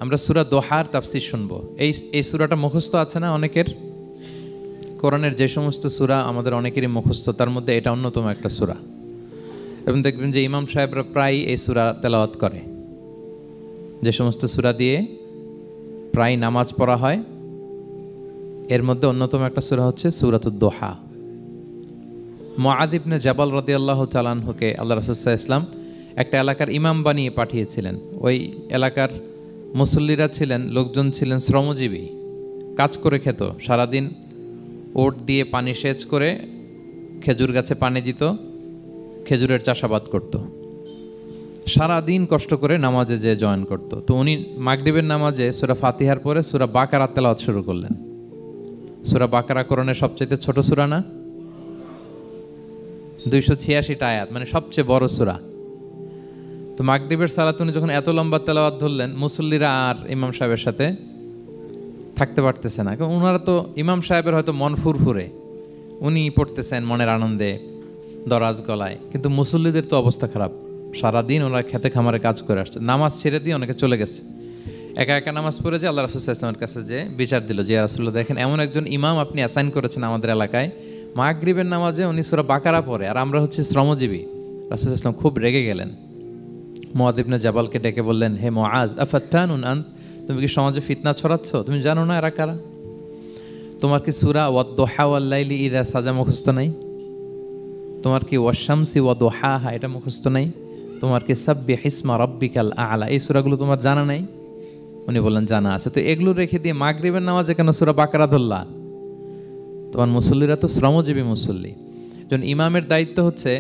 আমরা সূরা দোহার তাফসীর শুনবো। এই সূরাটা মুখস্থ আছে না অনেকের? কোরআনের যে সমস্ত সূরা আমাদের অনেকেরই মুখস্থ, তার মধ্যে এটা অন্যতম একটা সূরা। এবং দেখবেন যে ইমাম সাহেবরা প্রায় এই সূরা তেলাওয়াত করে। যে সমস্ত সূরা দিয়ে প্রায় নামাজ পড়া হয়, এর মধ্যে অন্যতম একটা সূরা হচ্ছে সূরাতুদ দোহা। মুআয ইবনে জাবাল রাদিয়াল্লাহু তাআলা আনহুকে আল্লাহ রাসূল সাল্লাল্লাহু আলাইহি ওয়াসাল্লাম একটা এলাকার ইমাম বানিয়ে পাঠিয়েছিলেন। ওই এলাকার মুসল্লিরা ছিলেন, লোকজন ছিলেন শ্রমজীবী, কাজ করে খেত। সারাদিন ওট দিয়ে পানি সেচ করে খেজুর গাছে পানি দিত, খেজুরের চাষাবাদ করত, সারাদিন কষ্ট করে নামাজে যে জয়েন করত। তো উনি মাগরিবের নামাজে সূরা ফাতিহার পরে সূরা বাকারা তেলাওয়াত শুরু করলেন। সূরা বাকারা কোরআনের সবচেয়ে ছোট সূরা না? 286টা আয়াত, মানে সবচেয়ে বড় সূরা। তো মাগরিবের সালাত উনি যখন এত লম্বা তেলাওয়াত ধরলেন, মুসল্লিরা আর ইমাম সাহেবের সাথে থাকতে পারতেছে না। কারণ ওনারা তো, ইমাম সাহেবের হয়তো মন ফুরফুরে, উনি পড়তেছেন মনের আনন্দে দরাজ গলায়, কিন্তু মুসল্লিদের তো অবস্থা খারাপ। সারাদিন ওনারা খেতে খামারে কাজ করে আসছে, নামাজ ছেড়ে দিয়ে অনেকে চলে গেছে, একা একা নামাজ পড়ে যে আল্লাহ রাসূল সাল্লাল্লাহু আলাইহি ওয়াসাল্লামের কাছে যে বিচার দিল যে ইয়া রাসূলুল্লাহ, দেখেন এমন একজন ইমাম আপনি অ্যাসাইন করেছেন আমাদের এলাকায়, মাগরিবের নামাজে উনি সূরা বাকারা পড়ে, আর আমরা হচ্ছে শ্রমজীবী। রাসূল সাল্লাল্লাহু আলাইহি ওয়াসাল্লাম খুব রেগে গেলেন। মুআয ইবনে জাবালকে ডেকে বললেন, হে মুআয, আফাত্তানুন আন্ত, তুমি কি সমাজে ফিতনা ছড়াচ্ছ? তুমি জানো না এরা কারা? তোমার কি সূরা ওয়াদ-দুহা ওয়াল-লাইলি ইযা সাজা মুখস্থ নাই? তোমার কি ওয়াশ-শামসি ওয়া-দুহাহা এটা মুখস্থ নাই? তোমার কি সাব্বিহিসমা রাব্বিকাল আ'লা এই সূরাগুলো তোমার জানা নাই? উনি বললেন জানা আছে। তো এগুলো রেখে দিয়ে মাগরিবের নামাজে কেন সূরা বাকারা ধরলা? তোমার মুসল্লিরা তো শ্রমজীবী মুসল্লি। যখন ইমামের দায়িত্ব হচ্ছে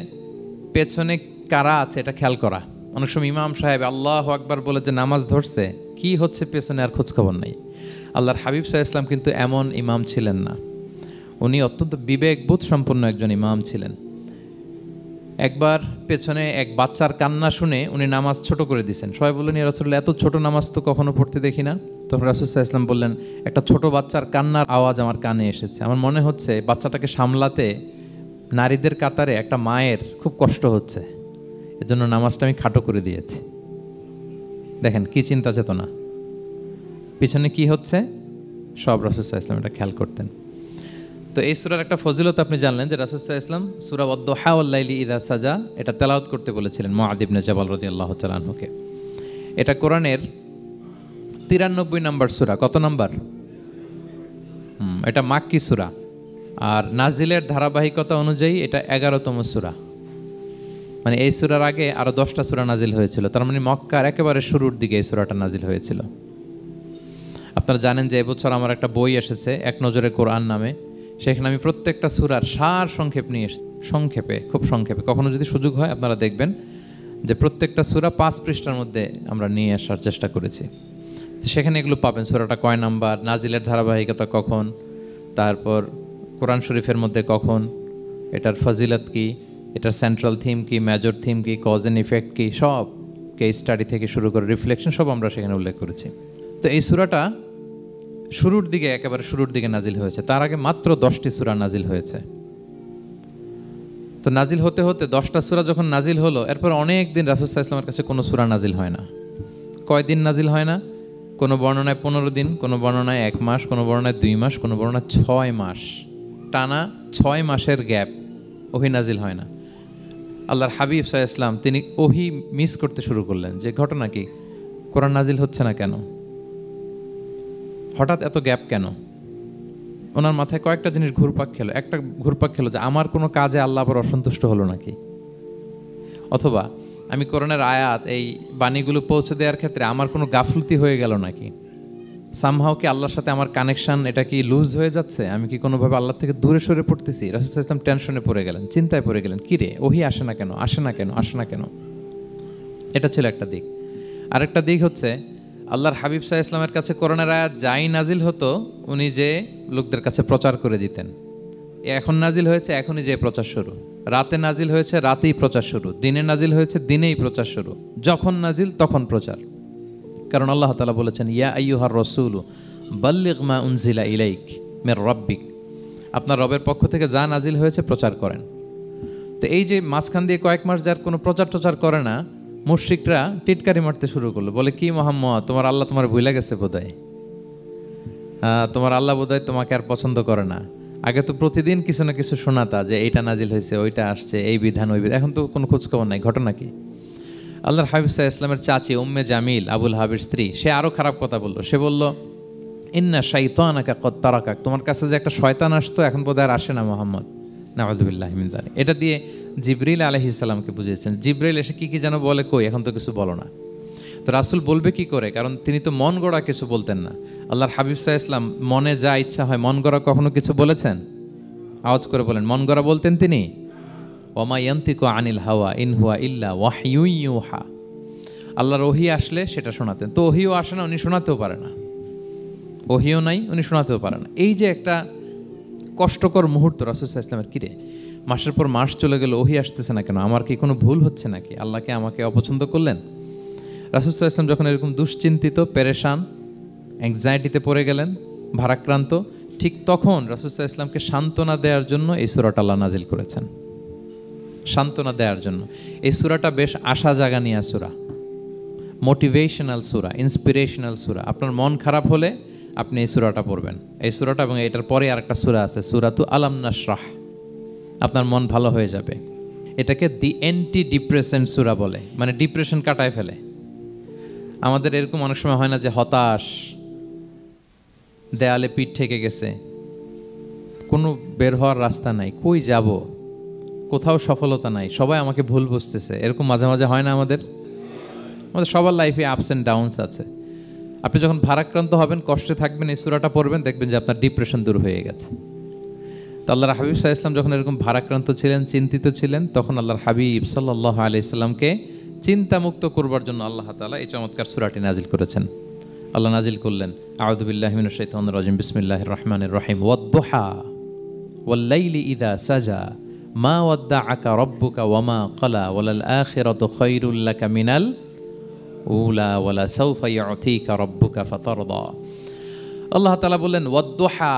পেছনে কারা আছে এটা খেয়াল করা। অনেক সময় ইমাম সাহেব আল্লাহু আকবার বলে যে নামাজ ধরছে, কি হচ্ছে পেছনে আর খোঁজখবর নেই। আল্লাহর হাবিব সাল্লাল্লাহু আলাইহি ওয়াসাল্লাম কিন্তু এমন ইমাম ছিলেন না, উনি অত্যন্ত বিবেকবোধ সম্পন্ন একজন ইমাম ছিলেন। একবার পেছনে এক বাচ্চার কান্না শুনে উনি নামাজ ছোট করে দিয়েছেন। সবাই বললেন, ইয়া রাসূলুল্লাহ, এত ছোট নামাজ তো কখনো পড়তে দেখি না। তখন রাসূল সাল্লাল্লাহু আলাইহি ওয়াসাল্লাম বললেন, একটা ছোট বাচ্চার কান্নার আওয়াজ আমার কানে এসেছে, আমার মনে হচ্ছে বাচ্চাটাকে সামলাতে নারীদের কাতারে একটা মায়ের খুব কষ্ট হচ্ছে, এজন্য নামাজটা আমি খাটো করে দিয়েছি। দেখেন কি চিন্তা চেতনা, পিছনে কি হচ্ছে সব রাসূল সাল্লাল্লাহু আলাইহি ওয়াসাল্লাম এটা খেয়াল করতেন। তো এই সূরার একটা ফজিলত আপনি জানলেন যে রাসূল সাল্লাল্লাহু আলাইহি ওয়াসাল্লাম সূরা ওয়াদ-দুহা ওয়াল-লাইলি ইযা সাজা এটা তেলাওয়াত করতে বলেছিলেন মুআয ইবনে জাবাল রাদিয়াল্লাহু তাআলা আনহুকে। এটা কোরআনের 93 নম্বর সূরা। কত নম্বর? এটা মাক্কি সূরা, আর নাজিলের ধারাবাহিকতা অনুযায়ী এটা 11তম সূরা। মানে এই সূরার আগে আরো 10টা সূরা নাজিল হয়েছিল, তার মানে মক্কার একেবারে শুরুর দিকে এই সূরাটা নাজিল হয়েছিল। আপনারা জানেন যে এবছর আমার একটা বই এসেছে এক নজরে কোরআন নামে, সেখানে আমি প্রত্যেকটা সূরার সার সংক্ষেপ নিয়ে সংক্ষেপে, খুব সংক্ষেপে, কখনো যদি সুযোগ হয় আপনারা দেখবেন যে প্রত্যেকটা সূরা 5 পৃষ্ঠার মধ্যে আমরা নিয়ে আসার চেষ্টা করেছি। সেখানে এগুলো পাবেন, সূরাটা কয় নাম্বার, নাজিলের ধারাবাহিকতা কখন, তারপর কোরআন শরীফের মধ্যে কখন, এটার ফজিলত কি, এটার সেন্ট্রাল থিম কি, মেজর থিম কি, কজ এন্ড ইফেক্ট কি, সব কেস স্টাডি থেকে শুরু করে রিফ্লেকশন সব আমরা সেখানে উল্লেখ করেছি। তো এই সূরাটা শুরুর দিকে, একেবারে শুরুর দিকে নাজিল হয়েছে, তার আগে মাত্র 10টি সূরা নাজিল হয়েছে। তো নাজিল হতে হতে 10টা সূরা যখন নাজিল হলো, এরপর অনেক দিন রাসূল সাল্লাল্লাহু আলাইহি ওয়াসাল্লামের কাছে কোনো সূরা নাজিল হয় না। কয়দিন নাজিল হয় না? কোনো বর্ণনায় 15 দিন, কোনো বর্ণনায় 1 মাস, কোনো বর্ণনায় 2 মাস, কোনো বর্ণনায় 6 মাস, টানা 6 মাসের গ্যাপ ওহী নাজিল হয় না। আল্লাহর হাবিব সাল্লাল্লাহু আলাইহি ওয়াসাল্লাম তিনি ওহী মিস করতে শুরু করলেন, যে ঘটনা কি, কোরআন নাজিল হচ্ছে না কেন, হঠাৎ এত গ্যাপ কেন? ওনার মাথায় কয়েকটা জিনিস ঘুরপাক খেলো। একটা ঘুরপাক খেলো যে আমার কোনো কাজে আল্লাহ আবার অসন্তুষ্ট হলো নাকি, অথবা আমি কোরআনের আয়াত এই বাণীগুলো পৌঁছে দেওয়ার ক্ষেত্রে আমার কোনো গাফলতি হয়ে গেল নাকি, সামহাও কি আল্লাহর সাথে আমার কানেকশন এটা কি লুজ হয়ে যাচ্ছে, আমি কি কোনোভাবে আল্লাহ থেকে দূরে সরে পড়তেছি। রাসূল সাল্লাল্লাহু আলাইহি ওয়াসাল্লাম টেনশনে পড়ে গেলেন, চিন্তায় পড়ে গেলেন, কিরে ওহী আসে না কেন, আসে না কেন, আসে না কেন। এটা ছিল একটা দিক। আরেকটা দিক হচ্ছে আল্লাহর হাবিব সাল্লাল্লাহু আলাইহি ওয়াসাল্লামের কাছে কোরআনের আয়াত যাই নাজিল হতো উনি যে লোকদের কাছে প্রচার করে দিতেন। এখন নাজিল হয়েছে এখনই যে প্রচার শুরু, রাতে নাজিল হয়েছে রাতেই প্রচার শুরু, দিনে নাজিল হয়েছে দিনেই প্রচার শুরু, যখন নাজিল তখন প্রচার। কারণ আল্লাহ তাআলা বলেছেন, ইয়া আইয়ুহার রাসূলু বাল্লিগ মা উনজিলা ইলাইক মির রাব্বিক, আপনার রবের পক্ষ থেকে যা নাজিল হয়েছে প্রচার করেন। তো এই যে মাঝখান দিয়ে কয়েক মাস যার কোনো প্রচার টচার করে না, মুশরিকরা টিটকারি মারতে শুরু করলো, বলে কি মোহাম্মদ, তোমার আল্লাহ তোমার ভুলে গেছে বোধহয়, তোমার আল্লাহ বোধহয় তোমাকে আর পছন্দ করে না। আগে তো প্রতিদিন কিছু না কিছু শোনাতা যে এইটা নাজিল হয়েছে, ওইটা আসছে, এই বিধান ওই বিধান, এখন তো কোনো খোঁজখবর নাই। ঘটনা কি? আল্লাহর হাবিব সাল্লাল্লাহু আলাইহি ওয়াসাল্লামের চাচি উম্মে জামিল, আবুল হাবির স্ত্রী, সে আরও খারাপ কথা বলল। সে বলল, ইন্না শাইতানাকা কদ তারাকাক, তোমার কাছে যে একটা শয়তান আসতো এখন বোধহয় আর আসে না মুহাম্মদ, নাউযুবিল্লাহি মিন যালিক। এটা দিয়ে জিবরিল আলাইহিস সালামকে বুঝিয়েছেন। জিবরিল এসে কি কি যেন বলে, কই এখন তো কিছু বলো না। তো রাসূল বলবে কি করে, কারণ তিনি তো মন গড়া কিছু বলতেন না। আল্লাহর হাবিব সাল্লাল্লাহু আলাইহি ওয়াসাল্লাম মনে যা ইচ্ছা হয়, মন গড়া কখনো কিছু বলেছেন? আওয়াজ করে বলেন, মন গড়া বলতেন তিনি? ওমা ইয়ান্তিকু আনিল হাওয়া ইন হুয়া ইল্লা ওয়াহয়ু ইউহা। আল্লাহর ওহী আসলে সেটা শোনাতেন। তো ওহীও আসে না, উনি শোনাতেও পারে না। ওহীও নাই, উনি শোনাতেও পারে না। এই যে একটা কষ্টকর মুহূর্ত রাসূল সাল্লাল্লাহু আলাইহি ওয়াসাল্লামের, কিরে মাসের পর মাস চলে গেল, ওহী আসতেছে না কেন, আমার কি কোনো ভুল হচ্ছে নাকি, আল্লাহকে আমাকে অপছন্দ করলেন? রাসূল সাল্লাল্লাহু আলাইহি ওয়াসাল্লাম যখন এরকম দুশ্চিন্তিত, পেরেশান, অ্যাংজাইটিতে পড়ে গেলেন, ভারাক্রান্ত, ঠিক তখন রাসূল সাল্লাল্লাহু আলাইহি ওয়াসাল্লামকে সান্ত্বনা দেওয়ার জন্য এই সূরাটা আল্লাহ নাজিল করেছেন। সান্ত্বনা দেওয়ার জন্য এই সূরাটা বেশ আশা জাগানিয়া সূরা, মোটিভেশনাল সূরা, ইন্সপিরেশনাল সূরা। আপনার মন খারাপ হলে আপনি এই সূরাটা পড়বেন, এই সূরাটা, এবং এটার পরে আরেকটা সূরা আছে, সূরাতু আলাম নাশরাহ, আপনার মন ভালো হয়ে যাবে। এটাকে দি অ্যান্টি ডিপ্রেসেন্ট সূরা বলে, মানে ডিপ্রেশন কাটায় ফেলে। আমাদের এরকম অনেক সময় হয় না যে হতাশ, দেয়ালে পিঠ ঠেকে গেছে, কোনো বের হওয়ার রাস্তা নাই, কই যাব, কোথাও সফলতা নাই, সবাই আমাকে ভুল বুঝতেছে, এরকম মাঝে মাঝে হয় না? আমাদের সবার লাইফে আপস অ্যান্ড ডাউনস আছে। আপনি যখন ভারাক্রান্ত হবেন, কষ্টে থাকবেন, এই সূরাটা পড়বেন, দেখবেন যে আপনার ডিপ্রেশন দূর হয়ে গেছে। তো আল্লাহর হাবিব সাল্লাল্লাহু আলাইহি ওয়াসাল্লাম যখন এরকম ভারাক্রান্ত ছিলেন, চিন্তিত ছিলেন, তখন আল্লাহর হাবিব সাল্লাল্লাহু আলাইহি ওয়াসাল্লামকে চিন্তামুক্ত করবার জন্য আল্লাহ তাআলা এই চমৎকার সূরাটি নাজিল করেছেন। আল্লাহ নাজিল করলেন, আউযু বিল্লাহি মিনাশ শাইতানির রাজিম, বিসমিল্লাহির রাহমানির রাহিম, ওয়াদ-দুহা ওয়াল লাইলি ইযা সাজা মা ওয়াদ্দাআকা রাব্বুকা ওয়া মা ক্বালা ওয়ালাল আখিরাতু খায়রুল লাকা মিনাল উলা ওয়ালা সাউফা ইউতিকা রাব্বুকা ফাতারদা। আল্লাহ তাআলা বললেন, ওয়াদ-দুহা,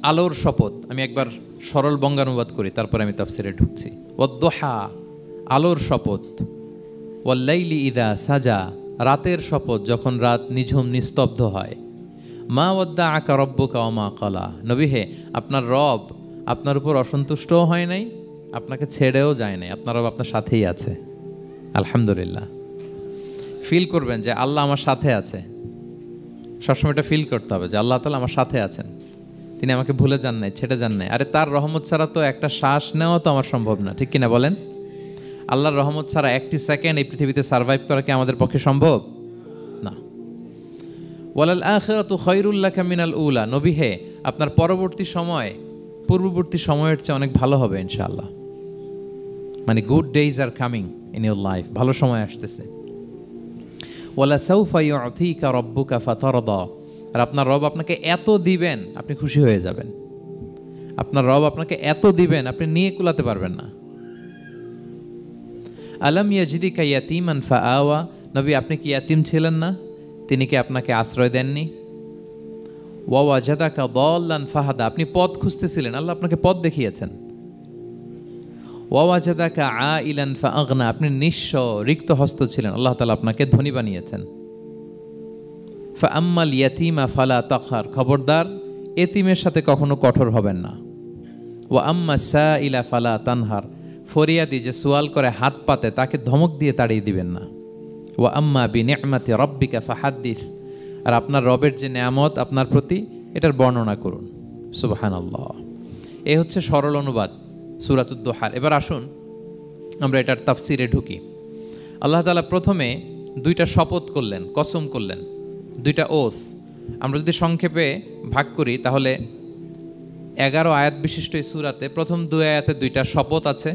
আলোর শপথ। আমি একবার সরল বঙ্গানুবাদ করি, তারপরে আমি তাফসিরে ঢুকছি। ওয়াদ-দুহা, আলোর শপথ। ওয়াল লাইলি ইযা সাজা, রাতের শপথ, যখন রাত নিঝুম নিস্তব্ধ হয়। মা ওয়াদ্দাআকা রাব্বুকা ওয়া মা ক্বালা, নবী হে, আপনার রব আপনার উপর অসন্তুষ্টও হয় নাই, আপনাকে ছেড়েও যায় নাই, আপনার রব আপনার সাথেই আছে। আলহামদুলিল্লাহ। ফিল করবেন যে আল্লাহ আমার সাথে আছে, সবসময় এটা ফিল করতে হবে যে আল্লাহ তাআলা আমার সাথে আছেন, তিনি আমাকে ভুলে যান নাই, ছেড়ে যান নাই। আরে তার রহমত ছাড়া তো একটা শ্বাস নেওয়া তো আমার সম্ভব না, ঠিক কিনা বলেন? আল্লাহর রহমত ছাড়া একটি সেকেন্ড এই পৃথিবীতে সার্ভাইভ করা কি আমাদের পক্ষে সম্ভব না? ওয়ালাল আখিরাতু খায়রুল লাকা মিনাল উলা, নবী হে, আপনার পরবর্তী সময় পূর্ববর্তী সময়ের চেয়ে অনেক ভালো হবে ইনশাআল্লাহ। মানে good days are coming in your life, ভালো সময় আসতেছে। ওয়ালা সাউফা ইউতিকা রাব্বুকা ফাতারদা, আর আপনার রব আপনাকে এত দিবেন আপনি খুশি হয়ে যাবেন। আপনার রব আপনাকে এত দিবেন আপনি নিয়ে কুলাতে পারবেন না। আলাম ইয়াজিদিকা ইয়াতীমান ফাআওয়া, নবী আপনি কি ইয়াতীম ছিলেন না? তিনি কি আপনাকে আশ্রয় দেননি? ওয়া ওয়াজাদাকা দাল্লান ফাহাদা, আপনি পথ খুঁজতেছিলেন, আল্লাহ আপনাকে পথ দেখিয়েছেন। ওয়া ওয়াজাদাকা আইলান ফাআগনা, আপনি নিঃস্ব রিক্ত হস্ত ছিলেন, আল্লাহ তাআলা আপনাকে ধনী বানিয়েছেন। ফাআম্মাল ইয়াতীমা ফালা তাকহার, খবরদার এতিমের সাথে কখনো কঠোর হবেন না। ওয়া আম্মা সাইলা ফালা তানহার, ফরিয়াদি যে সোয়াল করে হাত পাতে তাকে ধমক দিয়ে তাড়িয়ে দিবেন না। ওয়া আম্মা বিনিআমাতি রাব্বিকা ফাহাদ্দিস, আর আপনার রবের যে নেয়ামত আপনার প্রতি, এটার বর্ণনা করুন। সুবহানাল্লাহ। এই হচ্ছে সরল অনুবাদ সূরাতুদ দুহার। এবার আসুন আমরা এটার তাফসিরে ঢুকি। আল্লাহ তাআলা প্রথমে দুইটা শপথ করলেন, কসম করলেন, দুইটা ওথ। আমরা যদি সংক্ষেপে ভাগ করি তাহলে 11 আয়াত বিশিষ্ট এই সূরাতে প্রথম 2 আয়াতে দুইটা শপথ আছে,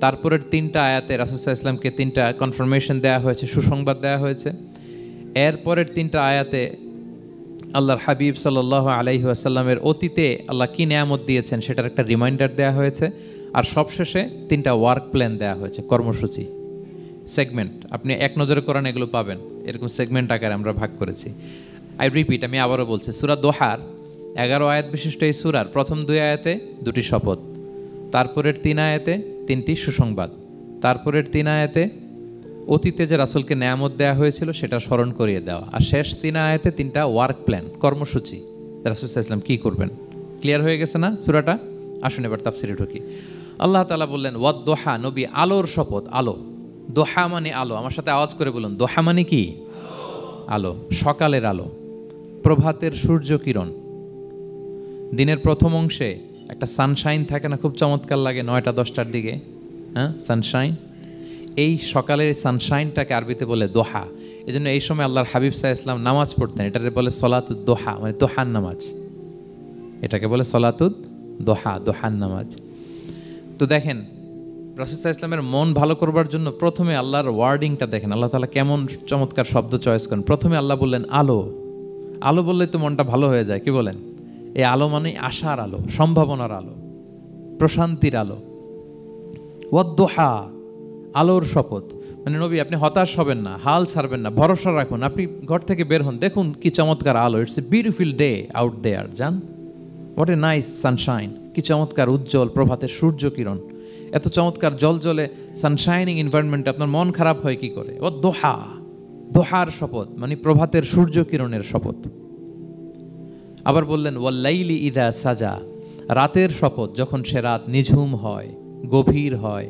তারপরের 3টা আয়াতে রাসূল সাল্লাল্লাহু আলাইহি ওয়াসাল্লামকে 3টা কনফার্মেশন দেওয়া হয়েছে, সুসংবাদ দেওয়া হয়েছে। এরপরের 3টা আয়াতে আল্লাহর হাবিব সাল্লাল্লাহু আলাইহি ওয়াসাল্লামের অতীতে আল্লাহ কী নেয়ামত দিয়েছেন সেটার একটা রিমাইন্ডার দেওয়া হয়েছে। আর সবশেষে 3টা ওয়ার্ক প্ল্যান দেওয়া হয়েছে, কর্মসূচি, সেগমেন্ট। আপনি এক নজরে কোরআন এগুলো পাবেন, এরকম সেগমেন্ট আকারে আমরা ভাগ করেছি। আই রিপিট, আমি আবারও বলছি, সূরা দোহার 11 আয়াত বিশিষ্ট এই সূরার প্রথম 2 আয়াতে 2টি শপথ, তারপরের 3 আয়াতে 3টি সুসংবাদ, তারপরের 3 আয়াতে অতীতে যে রাসূলকে নেয়ামত দেওয়া হয়েছিল সেটা স্মরণ করিয়ে দেওয়া, আর শেষ 3 আয়াতে 3টা ওয়ার্ক প্ল্যান, কর্মসূচি রাসূল সাল্লাল্লাহু আলাইহি ওয়াসাল্লাম কী করবেন। ক্লিয়ার হয়ে গেছে না সূরাটা? আসুন এবার তাফসিরে ঢুকি। আল্লাহ তাআলা বললেন ওয়াদ-দোহা, নবী আলোর শপথ। আলো, দোহা মানে আলো। আমার সাথে আওয়াজ করে বলুন, দোহা মানে কি? আলো, সকালের আলো, প্রভাতের সূর্য কিরণ। দিনের প্রথম অংশে একটা সানশাইন থাকে না, খুব চমৎকার লাগে 9টা 10টার দিকে, হ্যাঁ সানশাইন। এই সকালের সানশাইনটাকে আরবিতে বলে দোহা। এই জন্য এই সময় আল্লাহর হাবিব সাল্লাল্লাহু আলাইহি ওয়াসাল্লাম নামাজ পড়তেন, এটাকে বলে সলাতুদ দোহা, মানে দোহার নামাজ। এটাকে বলে সলাতুদ দোহা, দোহার নামাজ। তো দেখেন রাসূল সাল্লাল্লাহু আলাইহি ওয়াসাল্লামের মন ভালো করবার জন্য প্রথমে আল্লাহর ওয়ার্ডিংটা দেখেন, আল্লাহ তাআলা কেমন চমৎকার শব্দ চয়েস করেন। প্রথমে আল্লাহ বললেন আলো। আলো বললেই তো মনটা ভালো হয়ে যায়, কি বলেন? এই আলো মানে আশার আলো, সম্ভাবনার আলো, প্রশান্তির আলো। ওয়াদ-দোহা, আলোর শপথ। মানে নবী আপনি হতাশ হবেন না, হাল ছাড়বেন না, ভরসা রাখুন। আপনি ঘর থেকে বের হন, দেখুন কি চমৎকার আলো। It's a beautiful day out there. যান, হোয়াট এ নাইস সানশাইন, কি চমৎকার উজ্জ্বল প্রভাতের সূর্য কিরণ। এত চমৎকার জলজলে সানশাইনিং এনভায়রনমেন্টে আপনার মন খারাপ হয় কি করে? ও দোহা, দোহার শপথ মানে প্রভাতের সূর্য কিরণের শপথ। আবার বললেন ওয়াল্লাইলি ইযা সাজা, রাতের শপথ, যখন সে রাত নিঝুম হয়, গভীর হয়,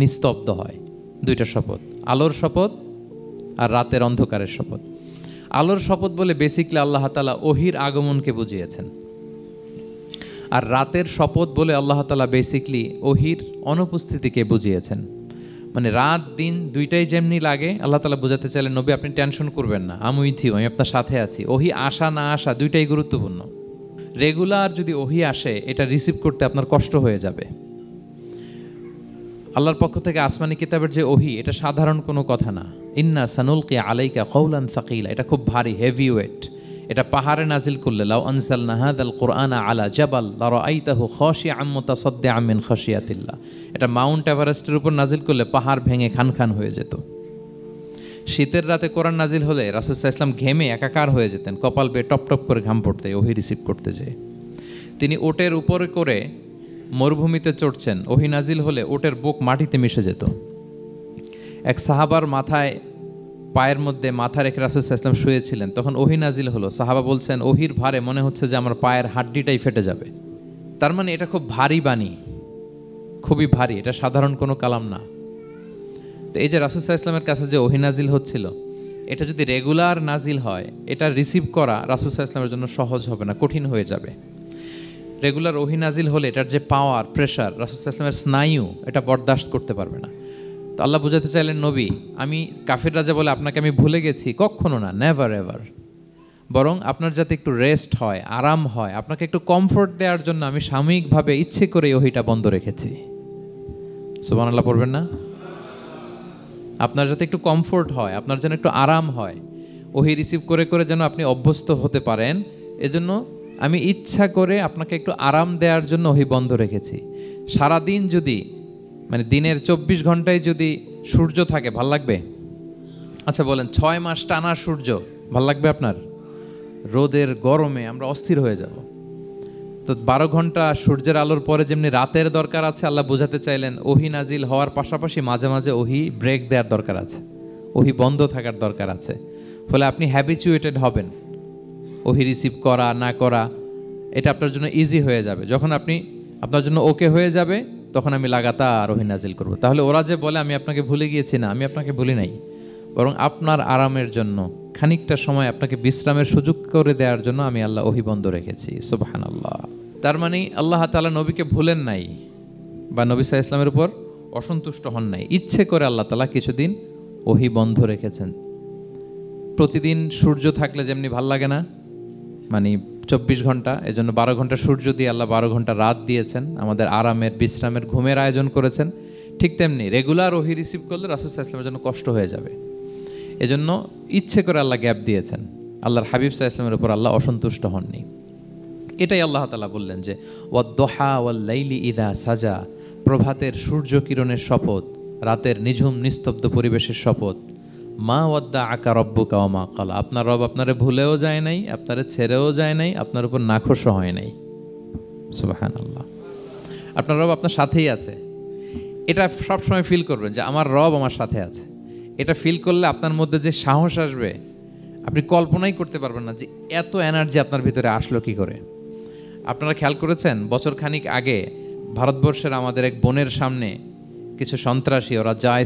নিস্তব্ধ হয়। 2টা শপথ, আলোর শপথ আর রাতের অন্ধকারের শপথ। আলোর শপথ বলে বেসিকলি আল্লাহ তাআলা ওহির আগমনকে বুঝিয়েছেন, আর রাতের শপথ বলে আল্লাহ তাআলা বেসিকলি ওহির অনুপস্থিতিকে বুঝিয়েছেন। মানে রাত দিন দুইটাই যেমনি লাগে, আল্লাহ তাআলা বোঝাতে চাইলেন নবী আপনি টেনশন করবেন না, আমি উইথ ইউ, আমি আপনার সাথে আছি। ওহি আসা না আসা দুইটাই গুরুত্বপূর্ণ। রেগুলার যদি ওহি আসে, এটা রিসিভ করতে আপনার কষ্ট হয়ে যাবে। আল্লাহর পক্ষ থেকে আসমানি কিতাবের যে ওহি, এটা সাধারণ কোনো কথা না। ইন্না সানুলকি আলাইকা কওলান সাকিলা, এটা খুব ভারী, হেভি ওয়েট। এটা পাহাড়ে নাজিল করলে, লাউ আনজালনা হাযাল কুরআনা আলা জাবাল লারাআইতাহু খাশিআম মুতাসাদ্দিআম মিন খাশিয়াতিল্লাহ। এটা মাউন্ট এভারেস্টের উপর নাজিল করলে পাহাড় ভেঙে খান খান হয়ে যেত। শীতের রাতে কোরআন নাজিল হলে রাসূল সাল্লাল্লাহু আলাইহি ওয়াসাল্লাম ঘেমে একাকার হয়ে যেতেন, কপাল বেয়ে টপ টপ করে ঘাম পড়তে ওহি রিসিভ করতে যেয়ে। তিনি ওটের উপরে করে মরুভূমিতে চড়ছেন, ওহি নাজিল হলে ওটের বুক মাটিতে মিশে যেত। এক সাহাবার মাথায়, পায়ের মধ্যে মাথা রেখে রাসূল সাল্লাল্লাহু আলাইহি ওয়াসাল্লাম শুয়েছিলেন, তখন ওহি নাজিল হলো। সাহাবা বলছেন ওহির ভারে মনে হচ্ছে যে আমার পায়ের হাড্ডিটাই ফেটে যাবে। তার মানে এটা খুব ভারী বাণী, খুবই ভারী, এটা সাধারণ কোনো কালাম না। তো এই যে রাসূল সাল্লাল্লাহু আলাইহি ওয়াসাল্লামের কাছে যে ওহি নাজিল হচ্ছিল, এটা যদি রেগুলার নাজিল হয়, এটা রিসিভ করা রাসূল সাল্লাল্লাহু আলাইহি ওয়াসাল্লামের জন্য সহজ হবে না, কঠিন হয়ে যাবে। রেগুলার ওহি নাজিল হলে এটার যে পাওয়ার, প্রেশার, রাসূল সাল্লাল্লাহু আলাইহি ওয়াসাল্লামের স্নায়ু এটা বরদাস্ত করতে পারবে না। তো আল্লাহ বোঝাতে চাইলেন নবী আমি কাফির রাজা বলে আপনাকে আমি ভুলে গেছি, কখনো না, নেভার এভার। বরং আপনার যাতে একটু রেস্ট হয়, আরাম হয়, আপনাকে একটু কমফোর্ট দেওয়ার জন্য আমি সাময়িকভাবে ইচ্ছে করে ওহিটা বন্ধ রেখেছি। সুবহানাল্লাহ পড়বেন না? আপনার যাতে একটু কমফোর্ট হয়, আপনার যেন একটু আরাম হয়, ওহি রিসিভ করে করে যেন আপনি অভ্যস্ত হতে পারেন, এজন্য আমি ইচ্ছা করে আপনাকে একটু আরাম দেওয়ার জন্য ওহি বন্ধ রেখেছি। সারাদিন যদি, মানে দিনের 24 ঘন্টায় যদি সূর্য থাকে, ভাল লাগবে? আচ্ছা বলেন, 6 মাস টানা সূর্য ভাল লাগবে আপনার? রোদের গরমে আমরা অস্থির হয়ে যাব। তো 12 ঘন্টা সূর্যের আলোর পরে যেমনি রাতের দরকার আছে, আল্লাহ বোঝাতে চাইলেন ওহি নাজিল হওয়ার পাশাপাশি মাঝে মাঝে ওহি ব্রেক দেওয়ার দরকার আছে, ওহি বন্ধ থাকার দরকার আছে। ফলে আপনি হ্যাবিচুয়েটেড হবেন, ওহি রিসিভ করা না করা এটা আপনার জন্য ইজি হয়ে যাবে। যখন আপনি আপনার জন্য ওকে হয়ে যাবে, তখন আমি লাগাতার ওহি নাজিল করব। তাহলে ওরা যে বলে আমি আপনাকে ভুলে গিয়েছি, না, আমি আপনাকে ভুলি নাই, বরং আপনার আরামের জন্য খানিকটা সময় আপনাকে বিশ্রামের সুযোগ করে দেওয়ার জন্য আমি আল্লাহ ওহি বন্ধ রেখেছি। সুবহানাল্লাহ। তার মানে আল্লাহ তাআলা নবীকে ভুলেন নাই বা নবী সাল্লাল্লাহু আলাইহি ওয়াসাল্লামের উপর অসন্তুষ্ট হন নাই, ইচ্ছে করে আল্লাহ তাআলা কিছুদিন ওহি বন্ধ রেখেছেন। প্রতিদিন সূর্য থাকলে যেমনি ভাল লাগে না, মানে 24 ঘন্টা, এজন্য 12 ঘন্টা সূর্য দিয়ে আল্লাহ 12 ঘন্টা রাত দিয়েছেন, আমাদের আরামের, বিশ্রামের, ঘুমের আয়োজন করেছেন। ঠিক তেমনি রেগুলার ওহি রিসিভ করলে রাসূল সাল্লাল্লাহু আলাইহি ওয়াসাল্লামের জন্য কষ্ট হয়ে যাবে, এজন্য ইচ্ছে করে আল্লাহ গ্যাপ দিয়েছেন। আল্লাহর হাবিব সাল্লাল্লাহু আলাইহি ওয়াসাল্লামের উপর আল্লাহ অসন্তুষ্ট হননি। এটাই আল্লাহ তাআলা বললেন যে ওয়াদ-দোহা ওয়াল-লাইলি ইযা সাজা, প্রভাতের সূর্য কিরণের শপথ, রাতের নিঝুম নিস্তব্ধ পরিবেশের শপথ। মা ওয়াদ্দাআকা রাব্বুকা ওয়া মা ক্বালা, আপনার রব আপনারে ভুলেও যায় নাই, আপনারে ছেড়েও যায় নাই, আপনার উপর নাখোশও হয় নাই। সুবহানাল্লাহ। আপনার রব আপনার সাথেই আছে। এটা সবসময় ফিল করবেন যে আমার রব আমার সাথে আছে। এটা ফিল করলে আপনার মধ্যে যে সাহস আসবে আপনি কল্পনাই করতে পারবেন না যে এত এনার্জি আপনার ভিতরে আসলো কি করে। আপনারা খেয়াল করেছেন বছর খানিক আগে ভারতবর্ষের আমাদের এক বোনের সামনে কিছু সন্ত্রাসী ওরা জয়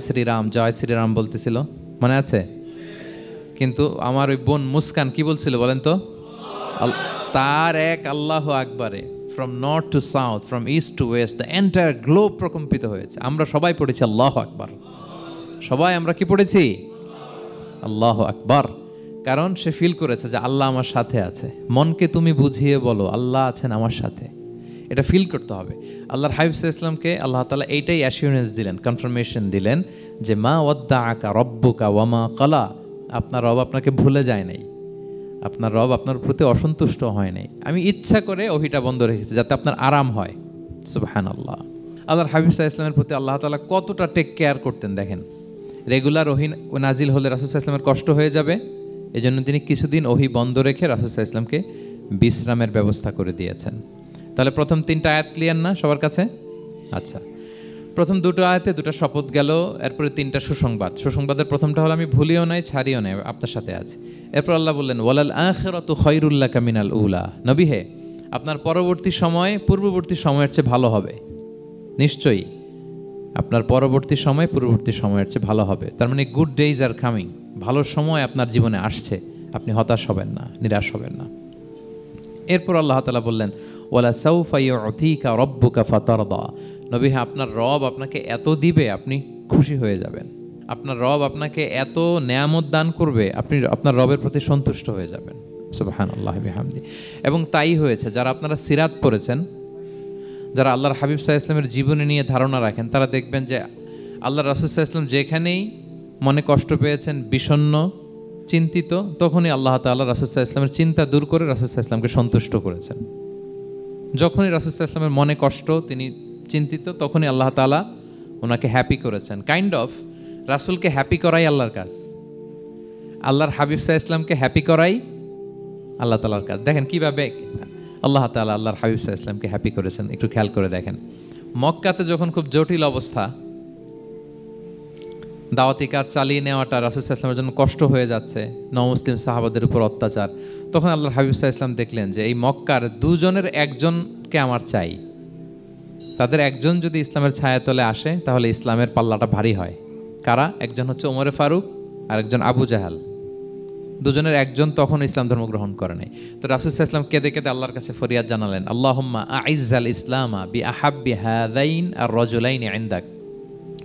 শ্রীরাম বলতেছিল, মনে আছে? কিন্তু আমার ওই বোন মুস্কান কি বলছিল বলেন তো? তার এক আল্লাহ আকবারে from north to south, from east to west, the entire globe প্রকম্পিত হয়েছে। আমরা সবাই পড়েছি আল্লাহ আকবার, সবাই আমরা কি পড়েছি? আল্লাহ আকবার। কারণ সে ফিল করেছে যে আল্লাহ আমার সাথে আছে। মনকে তুমি বুঝিয়ে বলো আল্লাহ আছেন আমার সাথে, এটা ফিল করতে হবে। আল্লাহর হাবিব সাল্লাল্লাহু আলাইহি ওয়াসাল্লামকে আল্লাহ তাআলা এইটাই অ্যাসিউরেন্স দিলেন, কনফার্মেশন দিলেন যে মা ওয়াদ্দাআকা রব্বুকা ওয়া মা ক্বালা, আপনার রব আপনাকে ভুলে যায় নাই, আপনার রব আপনার প্রতি অসন্তুষ্ট হয় নাই। আমি ইচ্ছা করে ওহিটা বন্ধ রেখেছি যাতে আপনার আরাম হয়। সুবহানাল্লাহ। আল্লাহর হাবিব সাল্লাল্লাহু আলাইহি ওয়াসাল্লামের প্রতি আল্লাহ তাআলা কতটা টেক কেয়ার করতেন দেখেন। রেগুলার ওহী নাজিল হলে রাসূল সাল্লাল্লাহু আলাইহি ওয়াসাল্লামের কষ্ট হয়ে যাবে, এজন্য তিনি কিছুদিন ওহী বন্ধ রেখে রাসূল সাল্লাল্লাহু আলাইহি ওয়াসাল্লামকে বিশ্রামের ব্যবস্থা করে দিয়েছেন। তাহলে প্রথম 3টা আয়াত ক্লিয়ার না সবার কাছে? আচ্ছা, প্রথম 2টো আয়াতে 2টা শপথ গেল, এরপরে 3টা সুসংবাদ। সুসংবাদের প্রথমটা হলো আমি ভুলিও নাই ছাড়িও নাই, আপনার সাথে আছে। এরপর আল্লাহ বললেন ওয়ালাল আখিরাতু খায়রুল লাকা মিনাল উলা, নবী হে আপনার পরবর্তী সময় পূর্ববর্তী সময়ের চেয়ে ভালো হবে। নিশ্চয়ই আপনার পরবর্তী সময় পূর্ববর্তী সময়ের চেয়ে ভালো হবে। তার মানে গুড ডেইজ আর কামিং, ভালো সময় আপনার জীবনে আসছে, আপনি হতাশ হবেন না, নিরাশ হবেন না। এরপর আল্লাহ তাআলা বললেন ওয়ালা সাউফা ইউতিকা রব্বুকা ফাতারদা, নবী হ্যাঁ আপনার রব আপনাকে এত দিবে আপনি খুশি হয়ে যাবেন। আপনার রব আপনাকে এত নেয়ামত দান করবে আপনি আপনার রবের প্রতি সন্তুষ্ট হয়ে যাবেন। সুবহানাল্লাহ বিহামদি। এবং তাই হয়েছে। যারা আপনারা সিরাত পড়েছেন, যারা আল্লাহর হাবিব সাল্লাল্লাহু আলাইহি ওয়াসাল্লামের জীবনী নিয়ে ধারণা রাখেন, তারা দেখবেন যে আল্লাহর রাসূল সাল্লাল্লাহু আলাইহি ওয়াসাল্লাম যেখানেই মনে কষ্ট পেয়েছেন, বিষণ্ণ, চিন্তিত, তখনই আল্লাহ তাআলা রাসূল সাল্লাল্লাহু আলাইহি ওয়াসাল্লামের চিন্তা দূর করে রাসূল সাল্লাল্লাহু আলাইহি ওয়াসাল্লামকে সন্তুষ্ট করেছেন। যখনই রাসূল সাল্লাল্লাহু আলাইহি ওয়াসাল্লামের মনে কষ্ট, তিনি চিন্তিত, তখনই আল্লাহ তাআলা ওনাকে হ্যাপি করেছেন। কাইন্ড অফ রাসূলকে হ্যাপি করাই আল্লাহর কাজ, আল্লাহর হাবিব সাল্লাল্লাহু আলাইহি ওয়াসাল্লামকে হ্যাপি করাই আল্লাহ তাআলার কাজ। দেখেন কিভাবে আল্লাহ তাআলা আল্লাহর হাবিব সাল্লাল্লাহু আলাইহি ওয়াসাল্লামকে হ্যাপি করেছেন, একটু খেয়াল করে দেখেন। মক্কাতে যখন খুব জটিল অবস্থা, দাওয়াতি কাজ চালিয়ে নেওয়াটা রাসূল সাল্লাল্লাহু আলাইহি ওয়াসাল্লামের জন্য কষ্ট হয়ে যাচ্ছে, নমুসলিম সাহাবাদের উপর অত্যাচার, তখন আল্লাহর হাবিব সাল্লাল্লাহু আলাইহি ওয়াসাল্লাম দেখলেন যে এই মক্কার দুজনের একজনকে আমার চাই। তাদের একজন যদি ইসলামের ছায়াতলে আসে তাহলে ইসলামের পাল্লাটা ভারী হয়। কারা? একজন হচ্ছে ওমরে ফারুক আর একজন আবু জাহাল। দুজনের একজন তখন ইসলাম ধর্ম গ্রহণ করে নাই। তো রাসূল সাল্লাল্লাহু আলাইহি ওয়াসাল্লাম কেঁদে কেঁদে আল্লাহর কাছে ফরিয়াদ জানালেন, আল্লাহুম্মা আইজ্জাল ইসলামা বি আহাব্বি হাযাইন আর রাজুলাইন ইনদাক।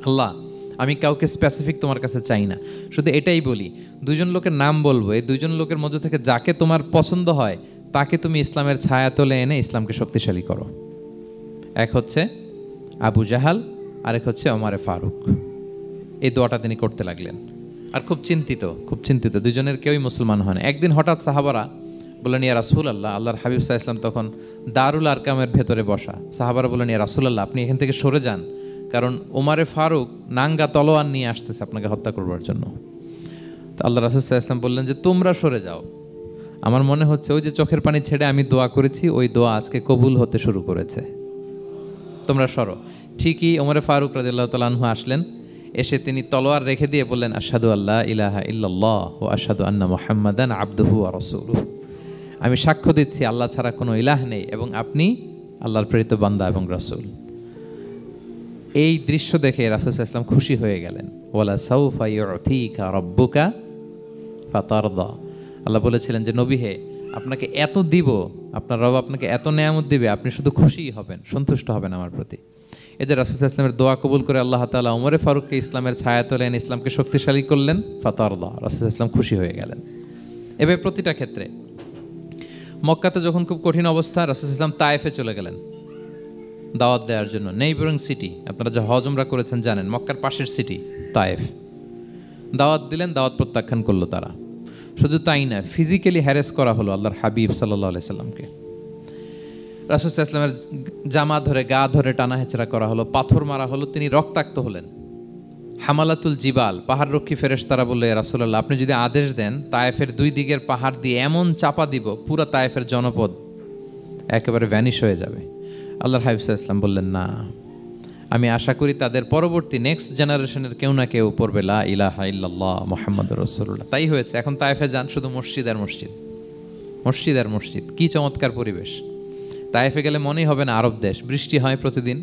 আল্লাহ, আমি কাউকে স্পেসিফিক তোমার কাছে চাই না, শুধু এটাই বলি, দুজন লোকের নাম বলবো, এই দুজন লোকের মধ্যে থেকে যাকে তোমার পছন্দ হয় তাকে তুমি ইসলামের ছায়াতলে এনে ইসলামকে শক্তিশালী করো। এক হচ্ছে আবু জাহাল, আরেক হচ্ছে ওমরে ফারুক। এই দোয়াটা তিনি করতে লাগলেন। আর খুব চিন্তিত, দুজনের কেউই মুসলমান হয় না। একদিন হঠাৎ সাহাবারা বললেন, ইয়া রাসূলুল্লাহ, আল্লাহর হাবিব সাল্লাল্লাহু আলাইহি ওয়াসাল্লাম তখন দারুল আরকামের ভেতরে বসা। সাহাবারা বললেন, ইয়া রাসূলুল্লাহ, আপনি এখান থেকে সরে যান, কারণ ওমরে ফারুক নাঙ্গা তলোয়ার নিয়ে আসতেছে আপনাকে হত্যা করবার জন্য। তো আল্লাহ রাসূল সাল্লাল্লাহু আলাইহি ওয়াসাল্লাম বললেন যে তোমরা সরে যাও, আমার মনে হচ্ছে ওই যে চোখের পানি ছেড়ে আমি দোয়া করেছি ওই দোয়া আজকে কবুল হতে শুরু করেছে, তোমরা সরো। ঠিকই ওমরে ফারুক রাদিয়াল্লাহু তাআলা আনহু আসলেন, এসে তিনি তলোয়ার রেখে দিয়ে বললেন, আশহাদু আল্লা ইলাহা ইল্লাল্লাহ ওয়া আশহাদু আন্না মুহাম্মাদান আবদুহু ওয়া রাসূলুহু, আমি সাক্ষ্য দিচ্ছি আল্লাহ ছাড়া কোনো ইলাহ নেই এবং আপনি আল্লাহর প্রেরিত বান্দা এবং রাসূল। এই দৃশ্য দেখে রাসূল সাল্লাল্লাহু আলাইহি ওয়াসাল্লাম খুশি হয়ে গেলেন। ওয়ালা সাউফা ইউতিকা রাব্বুকা ফাতারদা, আল্লাহ বলেছিলেন যে নবী হে আপনাকে এত দিব, আপনার রব আপনাকে এত নেয়ামত দিবে, আপনি শুধু খুশিই হবেন, সন্তুষ্ট হবেন আমার প্রতি। এদের রাসূল সাল্লাল্লাহু আলাইহি ওয়াসাল্লামের দোয়া কবুল করে আল্লাহ তাআলা ওমরে ফারুককে ইসলামের ছায়াতলে এনে ইসলামকে শক্তিশালী করলেন। ফাতারদা, রাসূল সাল্লাল্লাহু আলাইহি ওয়াসাল্লাম খুশি হয়ে গেলেন। এভাবে প্রতিটা ক্ষেত্রে। মক্কাতে যখন খুব কঠিন অবস্থা, রাসূল সাল্লাল্লাহু আলাইহি ওয়াসাল্লাম তায়েফে চলে গেলেন দাওয়াত দেওয়ার জন্য। নেইবারিং সিটি, আপনারা যে হজ উমরা করেছেন জানেন, মক্কার পাশের সিটি তায়েফ। দাওয়াত দিলেন, দাওয়াত প্রত্যাখ্যান করলো তারা। শুধু তাই না, ফিজিক্যালি হ্যারেস করা হলো আল্লাহর হাবিব সাল্লাল্লাহু আলাইহি সাল্লামকে। রাসূল সাল্লাল্লাহু আলাইহি ওয়াসাল্লামের জামা ধরে, গা ধরে টানা হেঁচড়া করা হলো, পাথর মারা হলো, তিনি রক্তাক্ত হলেন। হামালাতুল জিবাল, পাহাড়রক্ষী ফেরেশতারা বলল, ইয়া রাসূলুল্লাহ, আপনি যদি আদেশ দেন তায়েফের দুই দিকের পাহাড় দিয়ে এমন চাপা দিব পুরা তায়েফের জনপদ একেবারে ভ্যানিশ হয়ে যাবে। আল্লাহর হাবিব সাল্লাল্লাহু আলাইহি ওয়াসাল্লাম বললেন, না, আমি আশা করি তাদের পরবর্তী নেক্সট জেনারেশনের কেউ না কেউ পড়বে লা ইলাহা ইল্লাল্লাহ মুহাম্মাদুর রাসূলুল্লাহ। তাই হয়েছে। এখন তায়েফে যান, শুধু মসজিদ আর মসজিদ, মসজিদ আর মসজিদ। কি চমৎকার পরিবেশ! তায়েফে গেলে মনেই হবে না আরব দেশ। বৃষ্টি হয় প্রতিদিন,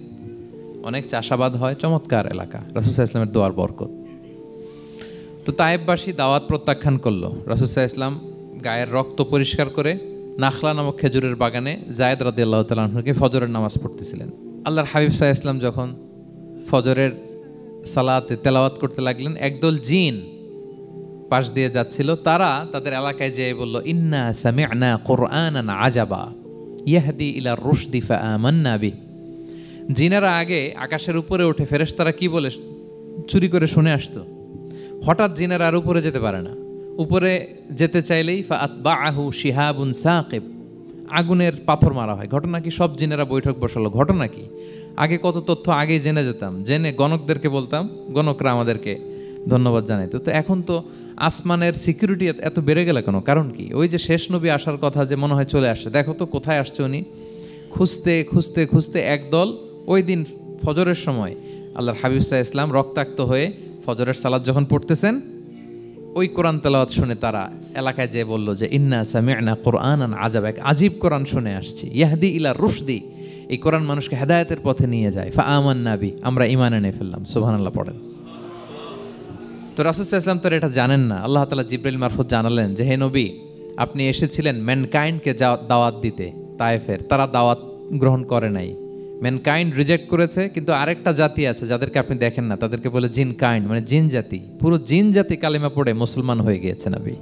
অনেক চাষাবাদ হয়, চমৎকার এলাকা। রাসূল সাল্লাল্লাহু আলাইহি ওয়াসাল্লামের দোয়ার বরকত। তো তায়েফবাসী দাওয়াত প্রত্যাখ্যান করলো। রাসূল সাল্লাল্লাহু আলাইহি ওয়াসাল্লাম গায়ের রক্ত পরিষ্কার করে নাখলা নামক খেজুরের বাগানে যায়েদ রাদিয়াল্লাহু তাআলা আনহুকে ফজরের নামাজ পড়তেছিলেন। আল্লাহর হাবিব সাল্লাল্লাহু আলাইহি ওয়াসাল্লাম যখন ফজরের সালাতে তেলাওয়াত করতে লাগলেন, একদল জিন পাশ দিয়ে যাচ্ছিল। তারা তাদের এলাকায় যেয়ে বলল, ইন্না সামি'না কুরআনান আজাবা ইয়াহদি ইলা রুশদি ফাআমান্না বিহি। জিনেরা আগে আকাশের উপরে উঠে ফেরেশতারা কি বলে চুরি করে শুনে আসতো। হঠাৎ জিনেরা আর উপরে যেতে পারে না। উপরে যেতে চাইলেই ফাআতবাআহু শিহাবুন সাকিব, আগুনের পাথর মারা হয়। ঘটনা কি? সব জিনেরা বৈঠক বসালো। ঘটনা কি? আগে কত তথ্য আগে জেনে যেতাম, জেনে গণকদেরকে বলতাম, গণকরা আমাদেরকে ধন্যবাদ জানাইতো। তো এখন তো আসমানের সিকিউরিটি এত বেড়ে গেল কেন? কারণ কি? ওই যে শেষ নবী আসার কথা যে মনে হয় চলে আসছে, দেখো তো কোথায় আসছে উনি। খুঁজতে খুঁজতে খুঁজতে একদল ওই দিন ফজরের সময় আল্লাহর হাবিব সাল্লাল্লাহু আলাইহি ওয়াসাল্লাম রক্তাক্ত হয়ে ফজরের সালাত যখন পড়তেছেন, ওই কোরআন তেলাওয়াত শুনে তারা এলাকায় যেয়ে বলল যে ইন্না সামি'না কুরআনান আজাব, এক আজীব কোরআন শুনে আসছি, ইয়াহদি ইলা রুশদি, এই কোরআন মানুষকে হেদায়েতের পথে নিয়ে যায়। ফাআমান্না বিহি, আমরা ঈমান এনে ফেললাম। সুবহানাল্লাহ পড়েন। তো রাসূল সাল্লাল্লাহু আলাইহি ওয়াসাল্লাম তো এটা জানেন না। আল্লাহ তাআলা জিবরাইল মারফত জানালেন যে হে নবী, আপনি এসেছিলেন ম্যানকাইন্ডকে দাওয়াত দিতে তায়েফের, তারা দাওয়াত গ্রহণ করে নাই, ম্যানকাইন্ড রিজেক্ট করেছে। কিন্তু আরেকটা জাতি আছে যাদেরকে আপনি দেখেন না, তাদেরকে বলে জিন কাইন্ড, মানে জিন জাতি। পুরো জিন জাতি কালিমা পড়ে মুসলমান হয়ে গিয়েছে নবী।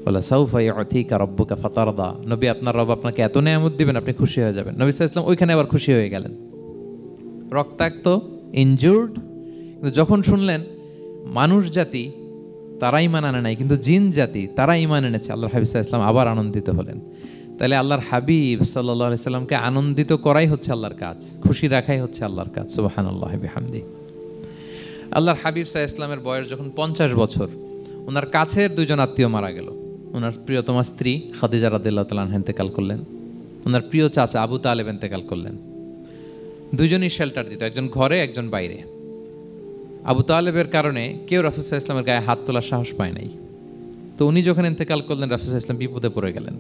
বলে সাউফা ইউতিকা রাব্বুকা ফাতারদা, নবী আপনার রব আপনাকে এত নেয়ামত দিবেন আপনি খুশি হয়ে যাবেন। নবী সাল্লাল্লাহু আলাইহি ওয়াসাল্লাম ওইখানে আবার খুশি হয়ে গেলেন, রক্তাক্ত, ইনজুর্ড। কিন্তু যখন শুনলেন মানুষ জাতি তারা ঈমান আনে নাই, কিন্তু জিন জাতি তারা ঈমান এনেছে, আল্লাহর হাবিব সাল্লাল্লাহু আলাইহি ওয়াসাল্লাম আবার আনন্দিত হলেন। তাহলে আল্লাহর হাবিব সাল্লাল্লাহু আলাইহি সাল্লামকে আনন্দিত করাই হচ্ছে আল্লাহর কাজ, খুশি রাখাই হচ্ছে আল্লাহর কাজ। সুবহানাল্লাহি বিহামদি। আল্লাহর হাবিব সাল্লাল্লাহু আলাইহি ওয়াসাল্লামের বয়স যখন 50 বছর, ওনার কাছের দুইজন আত্মীয় মারা গেল। ওনার প্রিয়তমা স্ত্রী খাদিজা রাদিয়াল্লাহু তাআলা আনহা ইন্তেকাল করলেন, ওনার প্রিয় চাচা আবু তালেব ইন্তেকাল করলেন। দুইজনই শেল্টার দিত, একজন ঘরে একজন বাইরে। আবু তালেবের কারণে কেউ রাসূল সাল্লাল্লাহু আলাইহি ওয়াসাল্লামের গায়ে হাত তোলার সাহস পায় নাই। তো উনি যখন ইন্তেকাল করলেন, রাসূল সাল্লাল্লাহু আলাইহি ওয়াসাল্লাম বিপদে পড়ে গেলেন।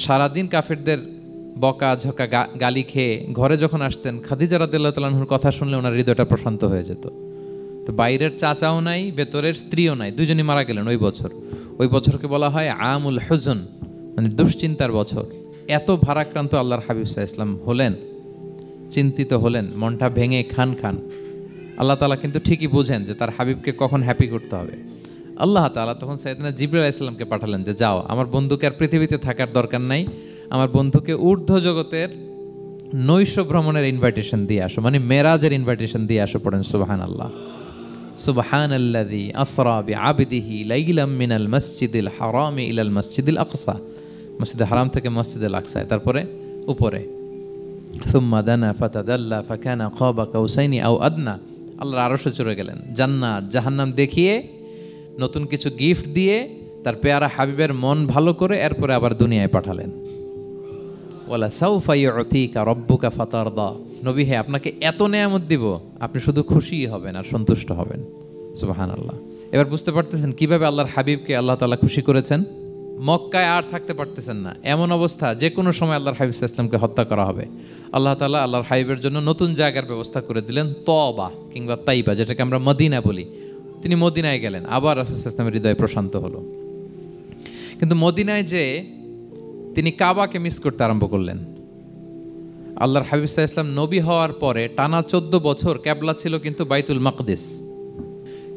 সারাদিন কাফেরদের বকা ঝকা গালি খেয়ে ঘরে যখন আসতেন, খাদিজা রাদিয়াল্লাহু তাআলা আনহার কথা শুনলে ওনার হৃদয়টা প্রশান্ত হয়ে যেত। তো বাইরের চাচাও নাই, ভেতরের স্ত্রীও নাই, দুজনই মারা গেলেন ওই বছর। ওই বছরকে বলা হয় আমুল হুজন, মানে দুশ্চিন্তার বছর। এত ভারাক্রান্ত আল্লাহর হাবিব সাল্লাল্লাহু আলাইহি ওয়াসাল্লাম হলেন, চিন্তিত হলেন, মনটা ভেঙে খান খান। আল্লাহ তাআলা কিন্তু ঠিকই বুঝেন যে তার হাবিবকে কখন হ্যাপি করতে হবে। আল্লাহ তাআলা তখন সাইয়েদনা জিবরাইল আলাইহিস সালামকে পাঠালেন যে যাও, আমার বন্ধুকে আর পৃথিবীতে থাকার দরকার নাই, আমার বন্ধুকে ঊর্ধ্ব জগতের নৈশ ভ্রমণের ইনভাইটেশন দিয়ে আসো, মানে মেরাজের ইনভাইটেশন দিয়ে আসো। পড়েন সুবহানাল্লাহ। সুবহানাল্লাযী আসরা বিআবদিহি লাইলাম মিনাল মাসজিদিল হারামি ইলাল মাসজিদিল আকসা, মসজিদে হারাম থেকে মসজিদুল আকসায়, তারপরে উপরে সুম্মা দানা ফাতাদাল্লা ফাকানা কাবা কাউসাইনি আও আদনা। আল্লাহর আরশে চড়ে গেলেন, জান্নাত জাহান্নাম দেখিয়ে, নতুন কিছু গিফট দিয়ে, তার পেয়ারা হাবিবের মন ভালো করে এরপরে আবার দুনিয়ায় পাঠালেন। ওয়ালা সাউফা ইউতিকা রাব্বুকা ফাতারদা, নবী হে আপনাকে এত নেয়ামত দিব, আপনি শুধু খুশিই হবেন আর সন্তুষ্ট হবেন। সুবহানাল্লাহ। এবার বুঝতে পারতেছেন কিভাবে আল্লাহর হাবিবকে আল্লাহ তাআলা খুশি করেছেন। মক্কায় আর থাকতে পারতেছেন না, এমন অবস্থা যে কোনো সময় আল্লাহর হাবিব সাল্লাল্লাহু আলাইহি ওয়াসাল্লামকে হত্যা করা হবে। আল্লাহ তাআলা আল্লাহর হাবিবের জন্য নতুন জায়গার ব্যবস্থা করে দিলেন, তওবা কিংবা তাইবা, যেটাকে আমরা মদিনা বলি। তিনি মদিনায় গেলেন, আবার রাসূল সাল্লাল্লাহু আলাইহি ওয়াসাল্লামের হৃদয় প্রশান্ত হলো। কিন্তু মদিনায় যে তিনি কাবাকে মিস করতে আরম্ভ করলেন। আল্লাহর হাবিব সাল্লাল্লাহু আলাইহি ওয়াসাল্লাম নবী হওয়ার পরে টানা 14 বছর কিবলা ছিল কিন্তু বাইতুল মাকদিস।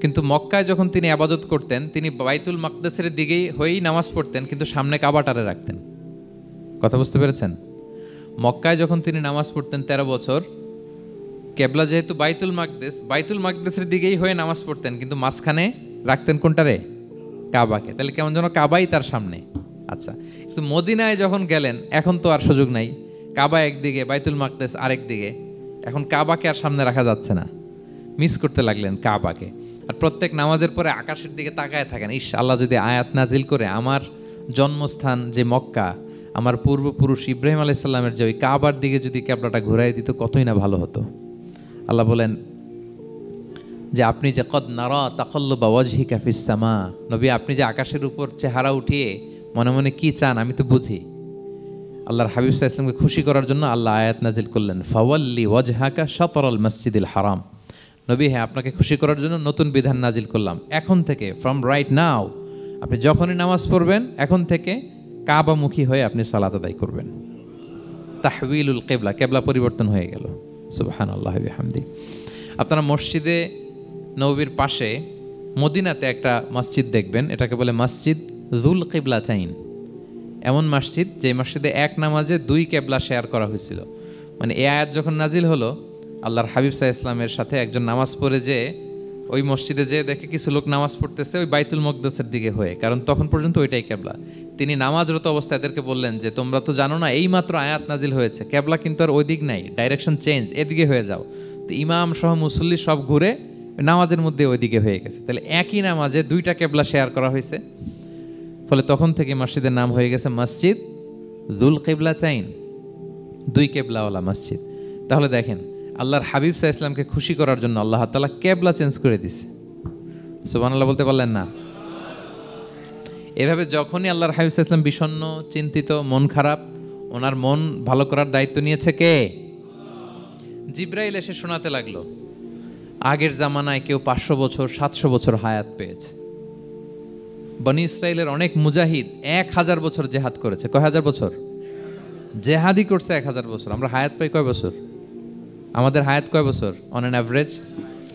কিন্তু মক্কায় যখন তিনি ইবাদত করতেন, তিনি বাইতুল মাকদিসের দিকেই হয়েই নামাজ পড়তেন, কিন্তু সামনে কাবাটারে রাখতেন। কথা বুঝতে পেরেছেন? মক্কায় যখন তিনি নামাজ পড়তেন 13 বছর, কিবলা যেহেতু বাইতুল মাকদিস, বাইতুল মাকদিসের দিকেই হয়ে নামাজ পড়তেন, কিন্তু মাঝখানে রাখতেন কোনটারে? কাবাকে। তাহলে কেমন যেন কাবাই তার সামনে। আচ্ছা, কিন্তু মদিনায় যখন গেলেন, এখন তো আর সুযোগ নাই, কাবা একদিকে, বাইতুল মাকদিস আরেক দিকে, এখন কাবাকে আর সামনে রাখা যাচ্ছে না। মিস করতে লাগলেন কাবাকে। আর প্রত্যেক নামাজের পরে আকাশের দিকে তাকায় থাকেন, ইস আল্লাহ যদি আয়াত নাজিল করে আমার জন্মস্থান যে মক্কা, আমার পূর্বপুরুষ ইব্রাহিম আলাইহিস সালামের যে ওই কাবার দিকে যদি কিবলাটা ঘুরাই দিত, কতই না ভালো হতো। আল্লাহ বলেন যে আপনি যে কদ নারা তাকাল্লুবা ওয়াজহিকা ফিস সামা, নবী আপনি যে আকাশের উপর চেহারা উঠিয়ে মনে মনে কি চান আমি তো বুঝি। আল্লাহর হাবিব সাল্লাল্লাহু আলাইহি ওয়াসাল্লামকে খুশি করার জন্য আল্লাহ আয়াত নাজিল করলেন, ফাওয়াল্লি ওয়াজহাকা শাতরাল মসজিদিল হারাম। নবী হ্যাঁ, আপনাকে খুশি করার জন্য নতুন বিধান নাজিল করলাম। এখন থেকে ফ্রম রাইট নাও আপনি যখনই নামাজ পড়বেন এখন থেকে কাবামুখী হয়ে আপনি সালাত আদায় করবেন। তাহওয়িলুল কিবলা, কিবলা পরিবর্তন হয়ে গেল। সুবহানাল্লাহি ওয়া বিহামদি। আপনারা মসজিদে নববীর পাশে মদিনাতে একটা মসজিদ দেখবেন, এটাকে বলে মসজিদ যুল কিবলাতাইন। এমন মসজিদ যে মসজিদে এক নামাজে দুই কেবলা শেয়ার করা হয়েছিল। মানে এই আয়াত যখন নাজিল হলো, আল্লাহর হাবিব সাল্লাল্লাহু আলাইহি ওয়াসাল্লামের সাথে একজন নামাজ পড়ে যে ওই মসজিদে যে দেখে কিছু লোক নামাজ পড়তেছে ওই বাইতুল মকদেসের দিকে হয়ে, কারণ তখন পর্যন্ত ওইটাই কেবলা। তিনি নামাজরত অবস্থায় এদেরকে বললেন যে তোমরা তো জানো না এই মাত্র আয়াত নাজিল হয়েছে, কেবলা কিন্তু আর ওই দিক নাই, ডাইরেকশন চেঞ্জ, এদিকে হয়ে যাও। তো ইমাম সহ মুসল্লি সব ঘুরে নামাজের মধ্যে ওইদিকে হয়ে গেছে। তাহলে একই নামাজে দুইটা কেবলা শেয়ার করা হয়েছে, ফলে তখন থেকে মসজিদের নাম হয়ে গেছে মসজিদ যুল কিবলাতাইন, দুই কেবলাওয়ালা মসজিদ। তাহলে দেখেন আল্লাহর হাবিব সাল্লাল্লাহু আলাইহি ওয়াসাল্লামকে খুশি করার জন্য আল্লাহ তাআলা কেবলা চেঞ্জ করে দিছে। সুবহানাল্লাহ বলতে পারলেন না? এভাবে যখনই আল্লাহর হাবিব সাল্লাল্লাহু আলাইহি ওয়াসাল্লাম বিষণ্ণ, চিন্তিত, মন খারাপ, ওনার মন ভালো করার দায়িত্ব নিয়েছে কে? জিবরাইল এসে শোনাতে লাগলো আগের জামানায় কেউ 500 বছর 700 বছর হায়াত পেয়েছে। বনি ইসরাইলের অনেক মুজাহিদ 1000 বছর জেহাদ করেছে। কয় হাজার বছর জেহাদি করছে? 1000 বছর। আমরা হায়াত পাই কয় বছর? আমাদের হায়াত কয় বছর অন অ্যান অ্যাভারেজ?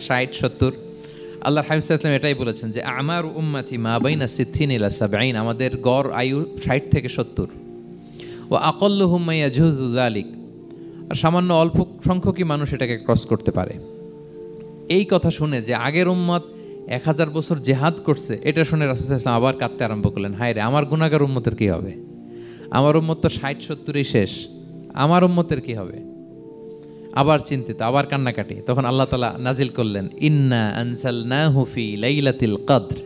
60-70। আল্লাহর হাবিব সাল্লাল্লাহু আলাইহি ওয়াসাল্লাম এটাই বলেছেন যে আমার উম্মতি মা বাইনা 60 ইলা 70, আমাদের গড় আয়ু 60 থেকে 70। ওয়া আকাল্লুহুম মা ইয়াজুযু যালিক, আর সামান্য অল্প সংখ্যকই মানুষ এটাকে ক্রস করতে পারে। এই কথা শুনে যে আগের উম্মত 1000 বছর জেহাদ করছে, এটা শুনে রাসূল সাল্লাল্লাহু আলাইহি ওয়াসাল্লাম আবার কাঁদতে আরম্ভ করলেন, হায় রে আমার গুনাহগার উম্মতের কি হবে? আমার উম্মত তো 60-70ই শেষ, আমার উম্মতের কি হবে? আবার চিন্তিত, আবার কান্নাকাটি। তখন আল্লাহ তাআলা নাজিল করলেন, ইন্না আনসালনাহু ফি লাইলাতিল কদর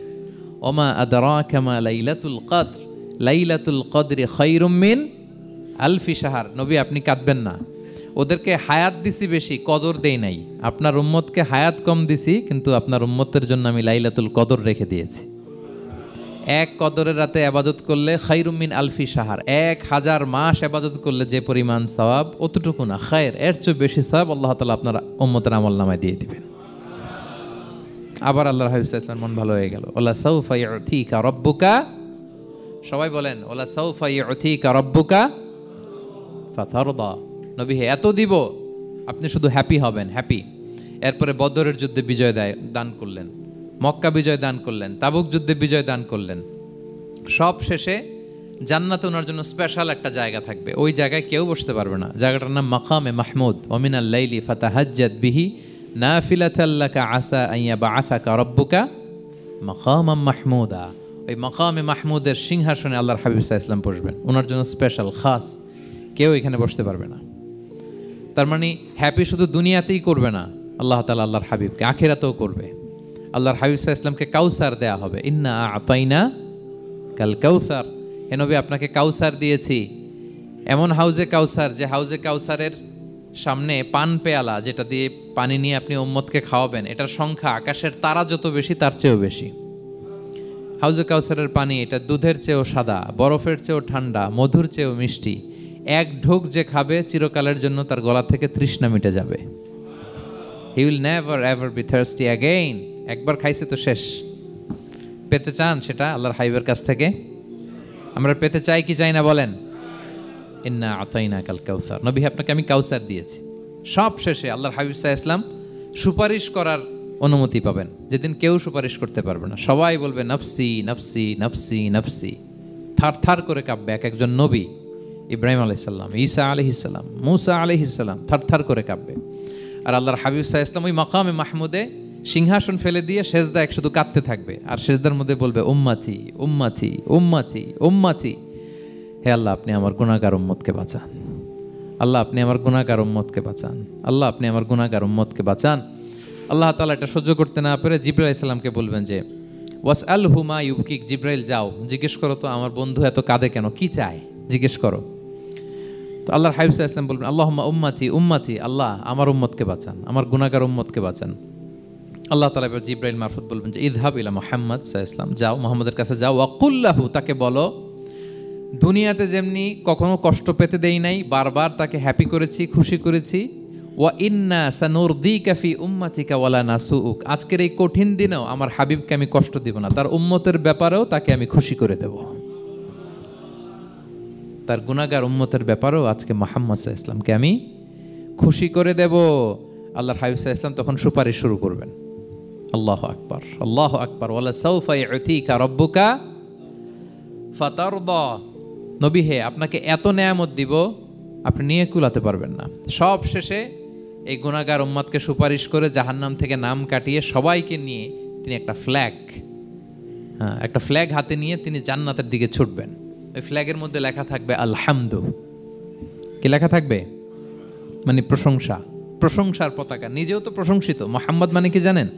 ওমা আদরাকা মা লাইলাতুল কদর লাইলাতুল কদরি খায়রুম মিন আলফি শাহর। নবী আপনি কাঁদবেন না, ওদেরকে হায়াত দিছি বেশি, কদর দেই নাই। আপনার উম্মতকে হায়াত কম দিছি, কিন্তু আপনার উম্মতের জন্য আমি লাইলাতুল কদর রেখে দিয়েছি। এক কদরের রাতে ইবাদত করলে খায়রুম মিন আলফি শাহর, 1000 মাস ইবাদত করলে যে পরিমাণ সওয়াব অতটুকু না, খায়ের এর চেয়ে বেশি সওয়াব আল্লাহ তাআলা আপনার উম্মতের আমলনামায় দিয়ে দিবেন। আবার আল্লাহর হাবিব সাল্লাল্লাহু আলাইহি ওয়াসাল্লাম মন ভালো হয়ে গেল। ওয়ালা সাউফা ইউতিকা রাব্বুকা, সবাই বলেন ওয়ালা সাউফা ইউতিকা রাব্বুকা ফাতারদা। নবী এত দিব আপনি শুধু হ্যাপি হবেন, হ্যাপি। এরপরে বদরের যুদ্ধে বিজয় দান করলেন, মক্কা বিজয় দান করলেন, তাবুক যুদ্ধে বিজয় দান করলেন। সব শেষে জান্নাতে ওনার জন্য স্পেশাল একটা জায়গা থাকবে, ওই জায়গায় কেউ বসতে পারবে না। জায়গাটার নাম মাকামে মাহমুদ। ওমিনাল লাইলি ফাতাহাজ্জাদ বিহি নাফিলাতাল লাকা আসা আন ইয়াবআসাকা রাব্বুকা মাকামাম মাহমুদা। ওই মাকামে মাহমুদের সিংহাসনে আল্লাহর হাবিব সাল্লাল্লাহু আলাইহি ওয়াসাল্লাম বসবেন, ওনার জন্য স্পেশাল খাস, কেউ এখানে বসতে পারবে না। তার মানে হ্যাপি শুধু দুনিয়াতেই করবে না আল্লাহ তাআলা, আল্লাহর হাবিবকে আখিরাতেও করবে। আল্লাহর হাবিব সাল্লাল্লাহু আলাইহি ওয়াসাল্লামকে কাউসার দেয়া হবে, ইন্না আতাইনা কাল কাউসার। হে নবী আপনাকে কাউসার দিয়েছি, এমন হাউজে কাউসার যে হাউজে কাউসারের সামনে পান পেয়ালা, যেটা দিয়ে পানি নিয়ে আপনি উম্মতকে খাওয়াবেন, এটার সংখ্যা আকাশের তারা যত বেশি তার চেয়েও বেশি। হাউজে কাউসারের পানি এটা দুধের চেয়েও সাদা, বরফের চেয়েও ঠান্ডা, মধুর চেয়েও মিষ্টি। এক ঢোক যে খাবে চিরকালের জন্য তার গলা থেকে তৃষ্ণা মিটে যাবে। He will never ever be thirsty again. একবার খাইছে তো শেষ। পেতে চান সেটা আল্লাহর হাবিবের কাছ থেকে? আমরা পেতে চাই কি চাই না বলেন? ইন্না আতাইনা কাল কাউসার। নবী আপনাকে আমি কাউসার দিয়েছি। সব শেষে আল্লাহর হাবিব সাল্লাল্লাহু আলাইহি ওয়াসাল্লাম সুপারিশ করার অনুমতি পাবেন, যেদিন কেউ সুপারিশ করতে পারবে না। সবাই বলবে নফসি নফসি নফসি নফসি, থার থার করে কাঁপবে। এক একজন নবী, ইব্রাহিম আলাইহিস সালাম, ঈসা আলাইহিস সালাম, মুসা আলাইহিস সালাম থার থার করে কাঁপবে। আর আল্লাহর হাবিব সাল্লাল্লাহু আলাইহি ওয়াসাল্লাম ওই মাকামে মাহমুদে সিংহাসন ফেলে দিয়ে সেজদায় শুধু কাঁদতে থাকবে, আর সেজদার মধ্যে বলবে উম্মতি উম্মতি উম্মতি উম্মতি। হে আল্লাহ আপনি আমার গুনাহগার উম্মতকে বাঁচান, আল্লাহ আপনি আমার গুনাহগার উম্মতকে বাঁচান, আল্লাহ আপনি আমার গুনাহগার উম্মতকে বাঁচান। আল্লাহ তাআলা এটা সহ্য করতে না পেরে জিবরাইল আলাইহিস সালামকে বলবেন যে ওয়াসআলহু মা ইউবকিক, জিবরাইল যাও জিজ্ঞেস করো তো আমার বন্ধু এত কাঁদে কেন, কি চায় জিজ্ঞেস করো। তো আল্লাহর হাবিব সাল্লাল্লাহু আলাইহি ওয়াসাল্লাম বলবেন আল্লাহুম্মা উম্মতি উম্মতি, আল্লাহ আমার উম্মতকে বাঁচান, আমার গুনাহগার উম্মতকে বাঁচান। আল্লাহ তাআলা এবার জিবরাইল মারফত বলবেন যে ইযহাব ইলা মুহাম্মদ সাল্লাল্লাহু আলাইহি ওয়াসাল্লাম, যাও মুহাম্মদের কাছে যাও, ওয়াকুল লাহু, তাকে বলো দুনিয়াতে যেমনি কখনো কষ্ট পেতে দেই নাই, বারবার তাকে হ্যাপি করেছি, খুশি করেছি, ওয়া ইন্না সানুরদিকা ফি উম্মাতিকা ওয়ালা নাসুউক, আজকের এই কঠিন দিনেও আমার হাবিবকে আমি কষ্ট দিব না, তার উম্মতের ব্যাপারেও তাকে আমি খুশি করে দেব, তার গুনাহগার উম্মতের ব্যাপারেও আজকে মুহাম্মদ সাল্লাল্লাহু আলাইহি ওয়াসাল্লামকে আমি খুশি করে দেব। আল্লাহর হাবিব সাল্লাল্লাহু আলাইহি ওয়াসাল্লাম তখন সুপারিশ শুরু করবেন। আল্লাহু আকবার, আল্লাহু আকবার। ওয়ালা সাউফা ইউতিকা রাব্বুকা ফাতারদা, নবী হে আপনাকে এত নেয়ামত দিব আপনি নিয়ে কুলাতে পারবেন না। সব শেষে এই গুনাহগার উম্মতকে সুপারিশ করে জাহান্নাম থেকে নাম কাটিয়ে সবাইকে নিয়ে তিনি একটা ফ্ল্যাগ হাতে নিয়ে তিনি জান্নাতের দিকে ছুটবেন। ওই ফ্ল্যাগের মধ্যে লেখা থাকবে আলহামদু। কি লেখা থাকবে? মানে প্রশংসা, প্রশংসার পতাকা। নিজেও তো প্রশংসিত। মুহাম্মদ মানে কি জানেন?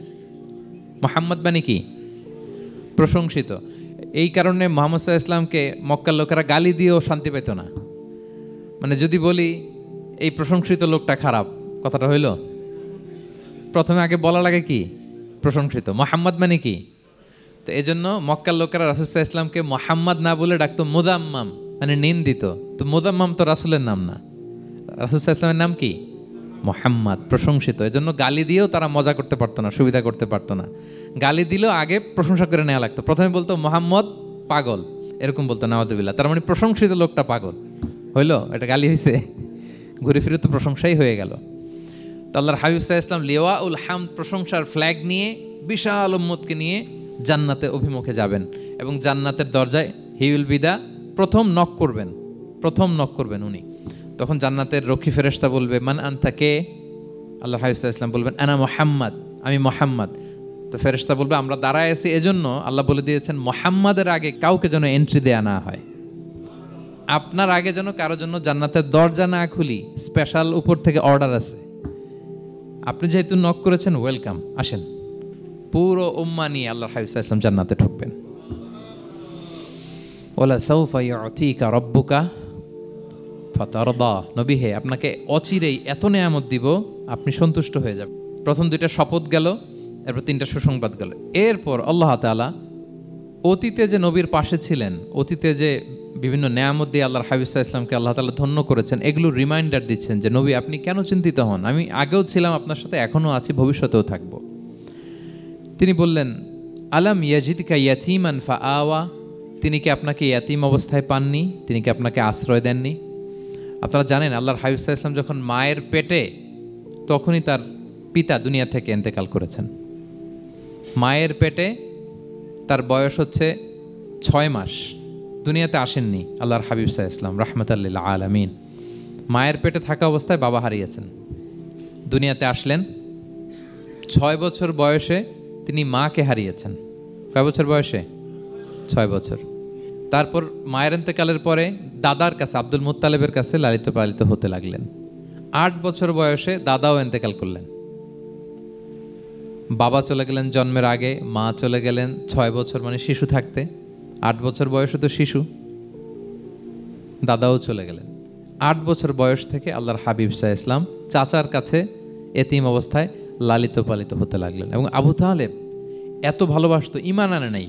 মুহাম্মদ মানে কি? প্রশংসিত। এই কারণে মুহাম্মদ সাল্লাল্লাহু আলাইহি ওয়াসাল্লামকে মক্কার লোকেরা গালি দিয়েও শান্তি পেত না। মানে যদি বলি এই প্রশংসিত লোকটা খারাপ, কথাটা হইল? প্রথমে আগে বলা লাগে কি? প্রশংসিত। মুহাম্মদ মানে কি? তো এই জন্য মক্কার লোকেরা রাসূল সাল্লাল্লাহু আলাইহি ওয়াসাল্লামকে মুহাম্মদ না বলে ডাকতো মুদাম্মাম, মানে নিন্দিত। তো মুদাম্মাম তো রাসূলের নাম না, রাসূল সাল্লাল্লাহু আলাইহি ওয়াসাল্লামের নাম কি? মুহাম্মদ, প্রশংসিত। এই জন্য গালি দিয়েও তারা মজা করতে পারতো না, সুবিধা করতে পারতো না। গালি দিলেও আগে প্রশংসা করে নেওয়া লাগতো। প্রথমে বলতো মুহাম্মদ পাগল, এরকম বলতো নাউযুবিল্লাহ, তার মানে প্রশংসিত লোকটা পাগল। হইলো? এটা গালি হয়েছে? ঘুরে ফিরে তো প্রশংসাই হয়ে গেল। তো আল্লাহর হাবিব সাল্লাল্লাহু আলাইহি ওয়াসাল্লাম লিওয়াউল হামদ, প্রশংসার ফ্ল্যাগ নিয়ে বিশাল উম্মতকে নিয়ে জান্নাতে অভিমুখে যাবেন এবং জান্নাতের দরজায় হি উইল বি দা প্রথম নক করবেন উনি। তখন জান্নাতের রক্ষী ফেরেশতা বলবে মান আনতা, কে? আল্লাহর হাবিব সাল্লাল্লাহু আলাইহি ওয়াসাল্লাম বলবেন আনা মুহাম্মদ, আমি মুহাম্মদ। তো ফেরেশতা বলবে আমরা দাঁড়ায় আছি এজন্য আল্লাহ বলে দিয়েছেন মুহাম্মাদের আগে কাউকে যেন এন্ট্রি দেয়া না হয়। আপনার আগে যেন কারো জন্য জান্নাতের দরজা না খুলি, স্পেশাল উপর থেকে অর্ডার আছে। আপনি যেহেতু নক করেছেন, ওয়েলকাম, আসেন। পুরো উম্মাহ নিয়ে আল্লাহর হাবিব সাল্লাল্লাহু আলাইহি ওয়াসাল্লাম জান্নাতে ঢুকবেন। ওয়ালা সাউফা ইউতিকা রাব্বুকা ফাতারদা, নবী হে আপনাকে অচিরেই এত নেয়ামত দিব আপনি সন্তুষ্ট হয়ে যাবেন। প্রথম দুইটা শপথ গেল, এরপর তিনটা সুসংবাদ গেল। এরপর আল্লাহ তাআলা অতীতে যে নবীর পাশে ছিলেন, অতীতে যে বিভিন্ন নেয়ামত দিয়ে আল্লাহর হাবিব সাল্লাল্লাহু আলাইহি ওয়াসাল্লামকে আল্লাহ তাআলা ধন্য করেছেন, এগুলো রিমাইন্ডার দিচ্ছেন যে নবী আপনি কেন চিন্তিত হন, আমি আগেও ছিলাম আপনার সাথে, এখনও আছি, ভবিষ্যতেও থাকব। তিনি বললেন আলাম ইয়াজিদকা ইয়াতীমান ফাআওয়া, তিনি কি আপনাকে ইয়াতীম অবস্থায় পাননি? তিনি কি আপনাকে আশ্রয় দেননি? আপনারা জানেন আল্লাহর হাবিব সাল্লাল্লাহু আলাইহি ওয়াসাল্লাম যখন মায়ের পেটে, তখনই তার পিতা দুনিয়া থেকে ইন্তেকাল করেছেন। মায়ের পেটে তার বয়স হচ্ছে 6 মাস, দুনিয়াতে আসেননি আল্লাহর হাবিব সাল্লাল্লাহু আলাইহি ওয়াসাল্লাম রাহমাতাল লিল আলামিন। মায়ের পেটে থাকা অবস্থায় বাবা হারিয়েছেন, দুনিয়াতে আসলেন 6 বছর বয়সে তিনি মাকে হারিয়েছেন। কয় বছর বয়সে? 6 বছর। তারপর মায়ের ইন্তেকালের পরে দাদার কাছে, আব্দুল মুত্তালিবের কাছে লালিত পালিত হতে লাগলেন। 8 বছর বয়সে দাদাও ইন্তেকাল করলেন। বাবা চলে গেলেন জন্মের আগে, মা চলে গেলেন 6 বছর, মানে শিশু থাকতে। 8 বছর বয়সে তো শিশু, দাদাও চলে গেলেন। 8 বছর বয়স থেকে আল্লাহর হাবিব সাল্লাল্লাহু আলাইহি ওয়াসাল্লাম চাচার কাছে এতিম অবস্থায় লালিত পালিত হতে লাগলেন। এবং আবু তালেব এত ভালোবাসতো, ইমান আনে নাই,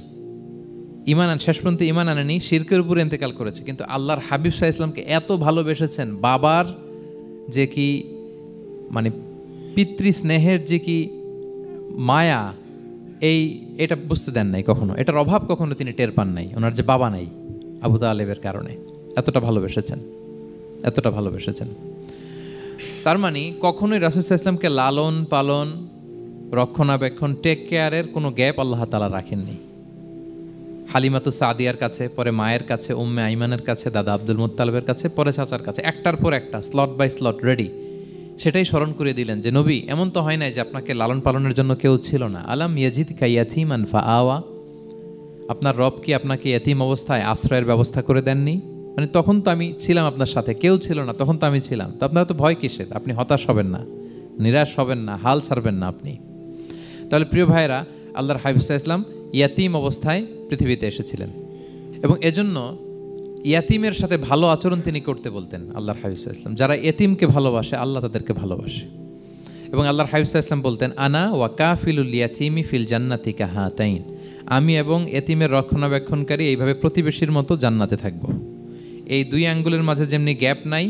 শেষ পর্যন্ত ইমান আনেনি, শিরকের উপরে ইন্তেকাল করেছে, কিন্তু আল্লাহর হাবিব সাল্লাল্লাহু আলাইহি ওয়াসাল্লামকে এত ভালোবেসেছেন, বাবার যে কি মানে পিতৃ স্নেহের যে কি মায়া, এটা বুঝতে দেন নাই কখনো, এটার অভাব কখনো তিনি টের পান নাই। ওনার যে বাবা নাই, আবু তালেবের কারণে এতটা ভালোবেসেছেন। তার মানে কখনোই রাসূল সাল্লাল্লাহু আলাইহি ওয়াসাল্লামকে লালন পালন, রক্ষণাবেক্ষণ, টেক কেয়ারের কোনো গ্যাপ আল্লাহ তাআলা রাখেননি। হালিমাতু সাদিয়ার কাছে, পরে মায়ের কাছে, উম্মে আইমানের কাছে, দাদা আব্দুল মুত্তালিবের কাছে, পরে চাচার কাছে, একটার পর একটা স্লট বাই স্লট রেডি। সেটাই স্মরণ করে দিলেন যে নবী এমন তো হয় নাই যে আপনাকে লালন পালনের জন্য কেউ ছিল না। আলাম ইয়াজিদকা ইয়াতীমান ফাআওয়া, আপনার রব কি আপনাকে ইয়াতীম অবস্থায় আশ্রয়ের ব্যবস্থা করে দেননি? মানে তখন তো আমি ছিলাম আপনার সাথে, কেউ ছিল না, তখন তো আমি ছিলাম। তো আপনারা তো ভয় কিসের? আপনি হতাশ হবেন না, নিরাশ হবেন না, হাল ছাড়বেন না আপনি। তাহলে প্রিয় ভাইরা, আল্লাহর হাবিব সাল্লাল্লাহু আলাইহি ওয়াসাল্লাম ইয়াতীম অবস্থায় পৃথিবীতে এসেছিলেন এবং এজন্য ইয়াতিমের সাথে ভালো আচরণ তিনি করতে বলতেন আল্লাহর হাবিব সাল্লাল্লাহু আলাইহি ওয়াসাল্লাম। যারা এতিমকে ভালোবাসে আল্লাহ তাদেরকে ভালোবাসে। এবং আল্লাহর হাবিব সাল্লাল্লাহু আলাইহি ওয়াসাল্লাম বলতেন, আনা ওয়া কাফিলুল ইয়াতিমি ফিল জান্নাতি কাহাতাইন, আমি এবং এতিমের রক্ষণাবেক্ষণকারী এইভাবে প্রতিবেশীর মতো জান্নাতে থাকব। এই দুই আঙ্গুলের মাঝে যেমনি গ্যাপ নাই,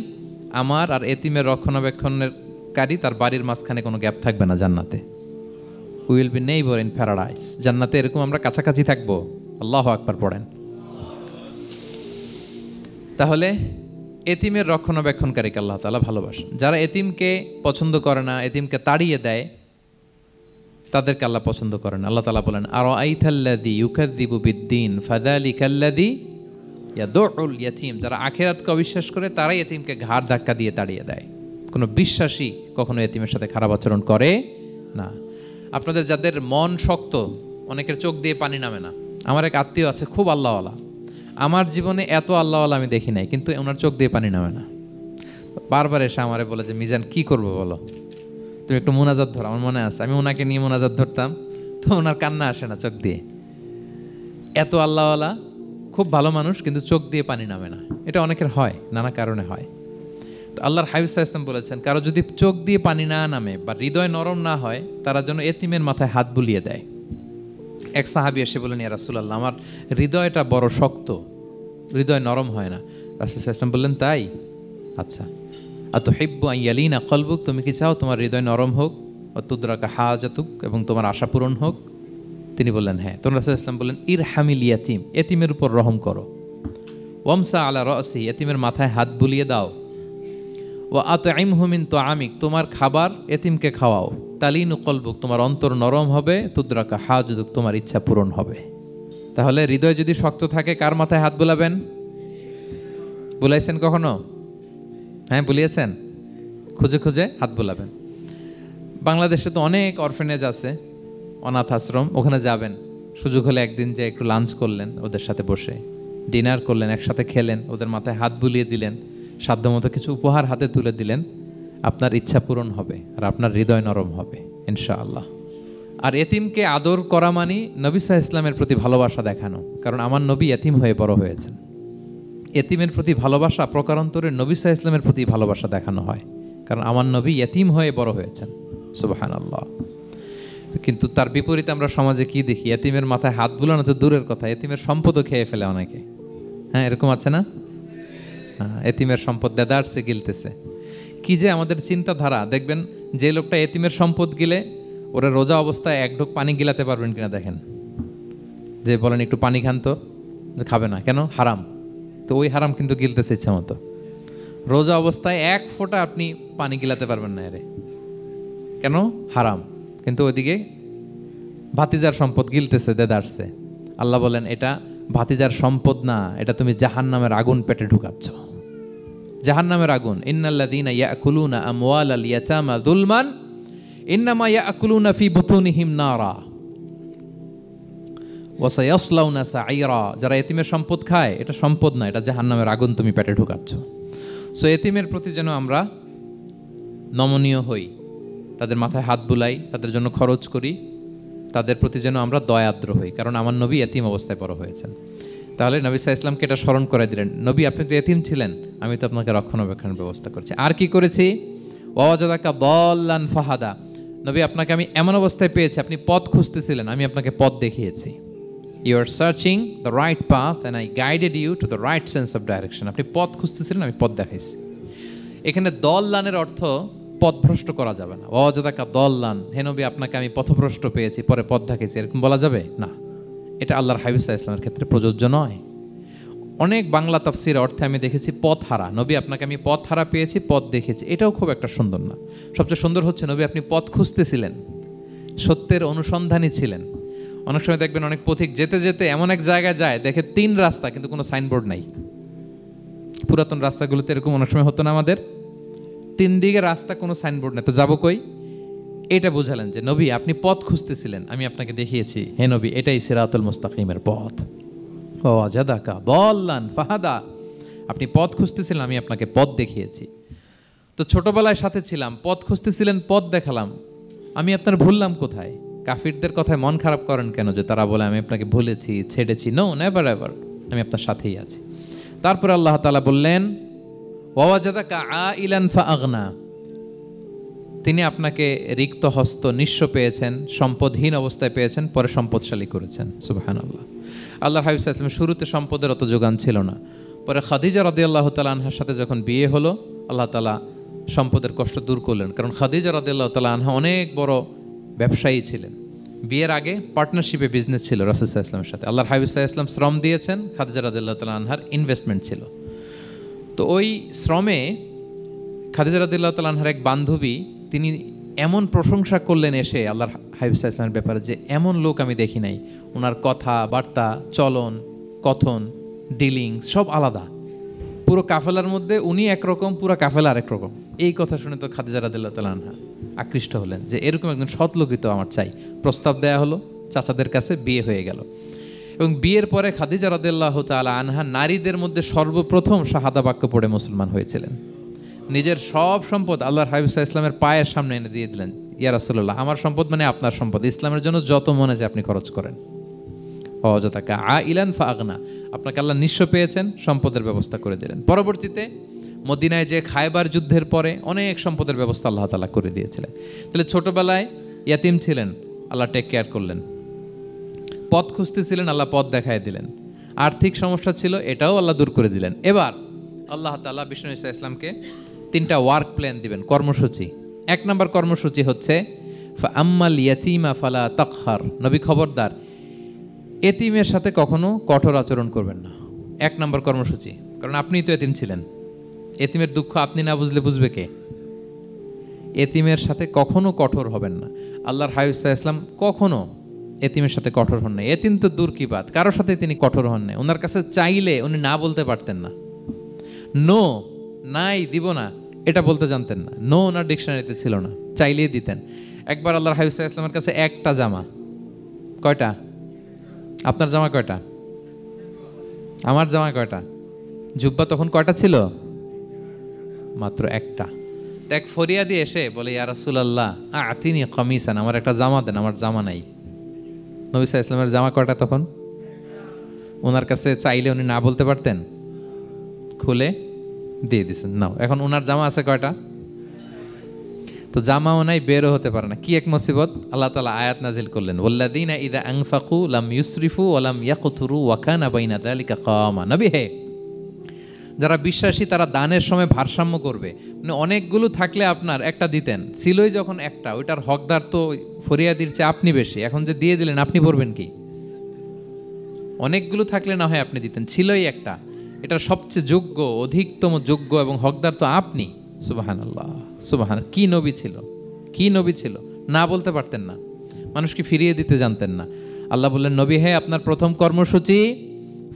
আমার আর এতিমের রক্ষণাবেক্ষণকারী তার বাড়ির মাঝখানে কোনো গ্যাপ থাকবে না জান্নাতে। We will be neighbour in paradise. জান্নাতে এরকম আমরা কাছাকাছি থাকবো। আল্লাহু আকবার পড়েন। তাহলে এতিমের রক্ষণাবেক্ষণকারীকে আল্লাহ তাআলা ভালোবাসেন। যারা এতিমকে পছন্দ করে না, এতিমকে তাড়িয়ে দেয়, তাদেরকে আল্লাহ পছন্দ করেন। আল্লাহ তাআলা বলেন, আরাআইতাল্লাযী ইউকাযযিবু বিদ্দীন ফাযালিকাল্লাযী ইয়াদুউল ইয়াতীম। যারা আখিরাতকে অবিশ্বাস করে তারাই এতিমকে ঘাড় ধাক্কা দিয়ে তাড়িয়ে দেয়। কোনো বিশ্বাসী কখনো এতিমের সাথে খারাপ আচরণ করে না। আপনাদের যাদের মন শক্ত, অনেকের চোখ দিয়ে পানি নামে না। আমার এক আত্মীয় আছে, খুব আল্লাহওয়ালা। আমার জীবনে এত আল্লাহওয়ালা আমি দেখি নাই, কিন্তু ওনার চোখ দিয়ে পানি নামে না। বারবার এসে আমারে বলে যে, মিজান কি করবো বলো, তুমি একটু মোনাজাত ধরো। আমার মনে আছে আমি ওনাকে নিয়ে মোনাজাত ধরতাম, তো ওনার কান্না আসে না চোখ দিয়ে। এত আল্লাহওয়ালা, খুব ভালো মানুষ, কিন্তু চোখ দিয়ে পানি নামে না। এটা অনেকের হয়, নানা কারণে হয়। তো আল্লাহর হাবিব সাল্লাল্লাহু আলাইহি ওয়াসাল্লাম বলেছেন, কারো যদি চোখ দিয়ে পানি না নামে বা হৃদয় নরম না হয়, তারা যেন এতিমের মাথায় হাত বুলিয়ে দেয়। এক সাহাবী এসে বলেন, ইয়া রাসূলুল্লাহ, আমার হৃদয়টা বড় শক্ত, হৃদয় নরম হয় না। রাসূল সাল্লাল্লাহু আলাইহি ওয়াসাল্লাম বললেন, তাই? আচ্ছা, আতুহিব্বু আন ইয়ালিনা কলবুক, তুমি কি চাও তোমার হৃদয় নরম হোক, ওয়া তুদরাকা হাজাতুক, এবং তোমার আশা পূরণ হোক? তিনি বললেন, হ্যাঁ। তো রাসূল সাল্লাল্লাহু আলাইহি ওয়াসাল্লাম বললেন, ইরহামিল ইয়াতীম, এতিমের উপর রহম করো। ওয়ামসা আলা রাসি, এতিমের মাথায় হাত বুলিয়ে দাও। ওয়া আতইমহু মিন তুআমিক, তোমার খাবার এতিমকে খাওয়াও। তালিনু কলবুক, তোমার অন্তর নরম হবে। তুদরাকা হাজাতুক, তোমার ইচ্ছা পূরণ হবে। তাহলে হৃদয় যদি শক্ত থাকে, কার মাথায় হাত বুলাবেন? বুলাইছেন কখনো? হ্যাঁ, বুলিয়েছেন? খুঁজে খুঁজে হাত বুলাবেন। বাংলাদেশে তো অনেক অরফেনেজ আছে, অনাথ আশ্রম, ওখানে যাবেন। সুযোগ হলে একদিন যে একটু লাঞ্চ করলেন ওদের সাথে বসে, ডিনার করলেন, একসাথে খেলেন, ওদের মাথায় হাত বুলিয়ে দিলেন, সাধ্যমতো কিছু উপহার হাতে তুলে দিলেন, আপনার ইচ্ছা পূরণ হবে আর আপনার হৃদয় নরম হবে ইনশাআল্লাহ। আর এতিমকে আদর করা মানে নবী সাল্লাল্লাহু আলাইহি ওয়াসাল্লামের প্রতি ভালোবাসা দেখানো। কারণ আমার নবী এতিম হয়ে বড় হয়েছেন। এতিমের প্রতি ভালোবাসা প্রকারান্তরে নবী সাল্লাল্লাহু আলাইহি ওয়াসাল্লামের প্রতি ভালোবাসা দেখানো হয়, কারণ আমার নবী এতিম হয়ে বড় হয়েছেন। সুবহানাল্লাহ। কিন্তু তার বিপরীতে আমরা সমাজে কি দেখি? এতিমের মাথায় হাত বুলানো তো দূরের কথা, এতিমের সম্পদও খেয়ে ফেলে অনেকে। হ্যাঁ, এরকম আছে না? এতিমের সম্পদ দেদারসে গিলতেছে। কি যে আমাদের চিন্তাধারা! দেখবেন যে লোকটা এতিমের সম্পদ গিলে, ওরা রোজা অবস্থায় এক ঢোক পানি গিলাতে পারবেন কিনা দেখেন। যে বলেন একটু পানি খান তো, খাবে না কেন? হারাম। তো ওই হারাম কিন্তু গিলতেছে ইচ্ছা মতো। রোজা অবস্থায় এক ফোঁটা আপনি পানি গিলাতে পারবেন না, এরে কেন? হারাম। কিন্তু ওইদিকে ভাতিজার সম্পদ গিলতেছে দেদারসে। আল্লাহ বলেন, এটা ভাতিজার সম্পদ না, এটা তুমি জাহান্নামের আগুন পেটে ঢুকাচ্ছ। জাহান্নামের আগুন। ইন্নাল্লাযীনা ইয়াকুলুনা আমওয়ালাল ইয়াতামা যুলমান ইন্নামা ইয়াকুলুনা ফি বুতুনিহিম নারা ওয়া সায়াসলাউনা সাঈরা। যারা এতিমের সম্পদ খায়, এটা সম্পদ না, এটা জাহান্নামের আগুন তুমি পেটে ঢুকাচ্ছ। সো এতিমের প্রতি যেন আমরা নমনীয় হই, তাদের মাথায় হাত বুলাই, তাদের জন্য খরচ করি, তাদের প্রতি যেন আমরা দয়াদ্র হই। কারণ আমার নবী এতিম অবস্থায় বড় হয়েছেন। তাহলে নবী সাল্লাল্লাহু আলাইহি ওয়াসাল্লামকে এটা স্মরণ করে দিলেন, নবী আপনি তো এতিম ছিলেন, আমি তো আপনাকে রক্ষণাবেক্ষণের ব্যবস্থা করছি। আর কি করেছি? ওয়াওয়াজাদাকা দাল্লান ফাহাদা, নবী আপনাকে আমি এমন অবস্থায় পেয়েছি, আপনি পথ খুঁজতেছিলেন, আমি আপনাকে পথ দেখিয়েছি। You are searching the right path and I guided you to the right sense of direction. আপনি পথ খুঁজতেছিলেন, আমি পথ দেখাইছি। এখানে দল্লানের অর্থ পথভ্রষ্ট করা যাবে না। ওয়াজাদাকা দল্লান, হে নবী আপনাকে আমি পথভ্রষ্ট পেয়েছি, পরে পথ দেখাইছি, এরকম বলা যাবে না। এটা আল্লাহর হাবিব সাল্লাল্লাহু আলাইহি ওয়াসাল্লামের ক্ষেত্রে প্রযোজ্য নয়। অনেক বাংলা তাফসীর অর্থে আমি দেখেছি পথ হারা, নবী আপনাকে আমি পথ হারা পেয়েছি, পথ দেখেছি। এটাও খুব একটা সুন্দর না। সবচেয়ে সুন্দর হচ্ছে নবী আপনি পথ খুঁজতেছিলেন, সত্যের অনুসন্ধানী ছিলেন। অনেক সময় দেখবেন অনেক পথিক যেতে যেতে এমন এক জায়গায় যায়, দেখে 3 রাস্তা কিন্তু কোনো সাইনবোর্ড নাই। পুরাতন রাস্তাগুলোতে এরকম অনেক সময় হতো না আমাদের, 3 দিকে রাস্তা, কোনো সাইনবোর্ড নেই, তো যাবো কই? এটা বুঝালেন যে নবী আপনি পথ খুঁজতেছিলেন, আমি আপনাকে দেখিয়েছি, হে নবী এটাই সিরাতুল মুস্তাকিমের পথ। ওয়াজাদাকা দাল্লান ফাহাদা, আপনি পথ খুঁজতেছিলেন, আমি আপনাকে পথ দেখিয়েছি। তো ছোটবেলায় সাথে ছিলাম, পথ খুঁজতেছিলেন, পথ দেখালাম, আমি আপনার ভুললাম কোথায়? কাফিরদের কথায় মন খারাপ করেন কেন যে তারা বলে আমি আপনাকে ভুলেছি, ছেড়েছি? নো, নেভার এভার, আমি আপনার সাথেই আছি। তারপরে আল্লাহ তাআলা বললেন ওয়াওয়াজাদাকা আইলান ফাআগনা, তিনি আপনাকে রিক্ত হস্ত নিঃস্ব পেয়েছেন, সম্পদহীন অবস্থায় পেয়েছেন, পরে সম্পদশালী করেছেন। সুবহানাল্লাহ। আল্লাহর হাবিব সাল্লাল্লাহু আলাইহি ওয়াসাল্লাম শুরুতে সম্পদের অত যোগান ছিল না, পরে খাদিজা রাদিয়াল্লাহু তাআলা আনহার সাথে যখন বিয়ে হলো আল্লাহ তাআলা সম্পদের কষ্ট দূর করলেন। কারণ খাদিজা রাদিয়াল্লাহু তাআলা আনহা অনেক বড় ব্যবসায়ী ছিলেন। বিয়ের আগে পার্টনারশিপে বিজনেস ছিল রাসূল সাল্লাল্লাহু আলাইহি ওয়াসাল্লামের সাথে। আল্লাহর হাবিব সাল্লাল্লাহু আলাইহি ওয়াসাল্লাম শ্রম দিয়েছেন, খাদিজা রাদিয়াল্লাহু তাআলা আনহার ইনভেস্টমেন্ট ছিল। তো ওই শ্রমে খাদিজা রাদিয়াল্লাহু তাআলা আনহার এক বান্ধবী তিনি এমন প্রশংসা করলেন এসে আল্লাহর হাবিব সাল্লাল্লাহু আলাইহি ওয়াসাল্লামের ব্যাপারে যে এমন লোক আমি দেখি নাই, ওনার কথা বার্তা চলন কথন ডিলিং সব আলাদা, পুরো কাফেলার মধ্যে উনি একরকম, পুরো কাফেলা আরেক রকম। এই কথা শুনে তো খাদিজা রাদিয়াল্লাহু তাআলা আনহা আকৃষ্ট হলেন যে এরকম একজন সৎ লোকই তো আমার চাই। প্রস্তাব দেয়া হলো, চাচাদের কাছে বিয়ে হয়ে গেল। এবং বিয়ের পরে খাদিজা রাদিয়াল্লাহু তাআলা আনহা নারীদের মধ্যে সর্বপ্রথম শাহাদা বাক্য পড়ে মুসলমান হয়েছিলেন। নিজের সব সম্পদ আল্লাহর হাবিব সাল্লাল্লাহু আলাইহি ওয়াসাল্লামের পায়ের সামনে এনে দিয়ে দিলেন, ইয়া রাসূলুল্লাহ আমার সম্পদ মানে আপনার সম্পদ, ইসলামের জন্য যত মনে যায় আপনি খরচ করেন। ওয়াজাদাকা আইলান ফাআগনা, আপনাকে আল্লাহ নিঃস্ব পেয়েছেন, সম্পদের ব্যবস্থা করে দিলেন। পরবর্তীতে মদিনায় যে খায়বার যুদ্ধের পরে অনেক সম্পদের ব্যবস্থা আল্লাহ তাআলা করে দিয়েছিলেন। তাহলে ছোটবেলায় ইয়াতিম ছিলেন, আল্লাহ টেক কেয়ার করলেন। পথ খুঁজতেছিলেন, আল্লাহ পথ দেখায় দিলেন। আর্থিক সমস্যা ছিল, এটাও আল্লাহ দূর করে দিলেন। এবার আল্লাহ তাআলা বিষ্ণু ঈসা ইসলামকে 3টা ওয়ার্ক প্ল্যান দিবেন, কর্মসূচি। 1 নম্বর কর্মসূচি হচ্ছে ফাআম্মাল ইয়াতীমা ফালা তাকহার, নবী খবরদার এতিমের সাথে কখনো কঠোর আচরণ করবেন না। 1 নম্বর কর্মসূচি, কারণ আপনিই তো এতিম ছিলেন। এতিমের দুঃখ আপনি না বুঝলে বুঝবে কে? এতিমের সাথে কখনো কঠোর হবেন না। আল্লাহর হাবিব সাল্লাল্লাহু আলাইহি ওয়াসাল্লাম কখনো এতিমের সাথে কঠোর হন না। এতিম তো দূর কি বাত, কারোর সাথে তিনি কঠোর হন না। ওনার কাছে চাইলে উনি না বলতে পারতেন না, নো নাই দিব না এটা বলতে জানতেন না। নো ওনার ডিকশনারিতে ছিল না, চাইলেই দিতেন। একবার আল্লাহর হাবিব সাল্লাল্লাহু আলাইহি ওয়াসাল্লামের কাছে একটা জামা, কয়টা? আপনার জামা কয়টা? আমার জামা কয়টা? জুব্বা তখন কয়টা ছিল? মাত্র একটা। তো এক ফরিয়াদি এসে বলে ইয়া রাসূলুল্লাহ আতিনি কামিসান, আমার একটা জামা দেন, আমার জামা নাই। নবী সাল্লাল্লাহু আলাইহি ওয়াসাল্লামের জামা কয়টা তখন? ওনার কাছে চাইলে উনি না বলতে পারতেন, খুলে দিয়ে দিয়েছেন, নাও। এখন ওনার জামা আছে কয়টা? তো জামাও নাই, বেরও হতে পারে না। কি এক মুসিবত! আল্লাহ তাআলা আয়াত নাজিল করলেন ওয়াল্লাযীনা ইযা আনফাকু লাম ইউসরিফু ওয়া লাম ইয়াকতুরু ওয়া কানা বাইনা যালিকা কাওয়ামা। নবী হে, যারা বিশ্বাসী তারা দানের সময় ভারসাম্য করবে। মানে অনেকগুলো থাকলে আপনার একটা দিতেন, ছিলই যখন একটা, ওইটার হকদার তো ফরিয়াদির চেয়ে আপনি বেশি। এখন যে দিয়ে দিলেন আপনি পড়বেন কি? অনেকগুলো থাকলে না হয় আপনি দিতেন, ছিলই একটা, এটা সবচেয়ে যোগ্য, অধিকতম যোগ্য এবং হকদার তো আপনি। সুবহানাল্লাহ, সুবহান। কি নবী ছিল, কি নবী ছিল! না বলতে পারতেন না, মানুষকে ফিরিয়ে দিতে জানতেন না। আল্লাহ বললেন নবী হে, আপনার প্রথম কর্মসূচি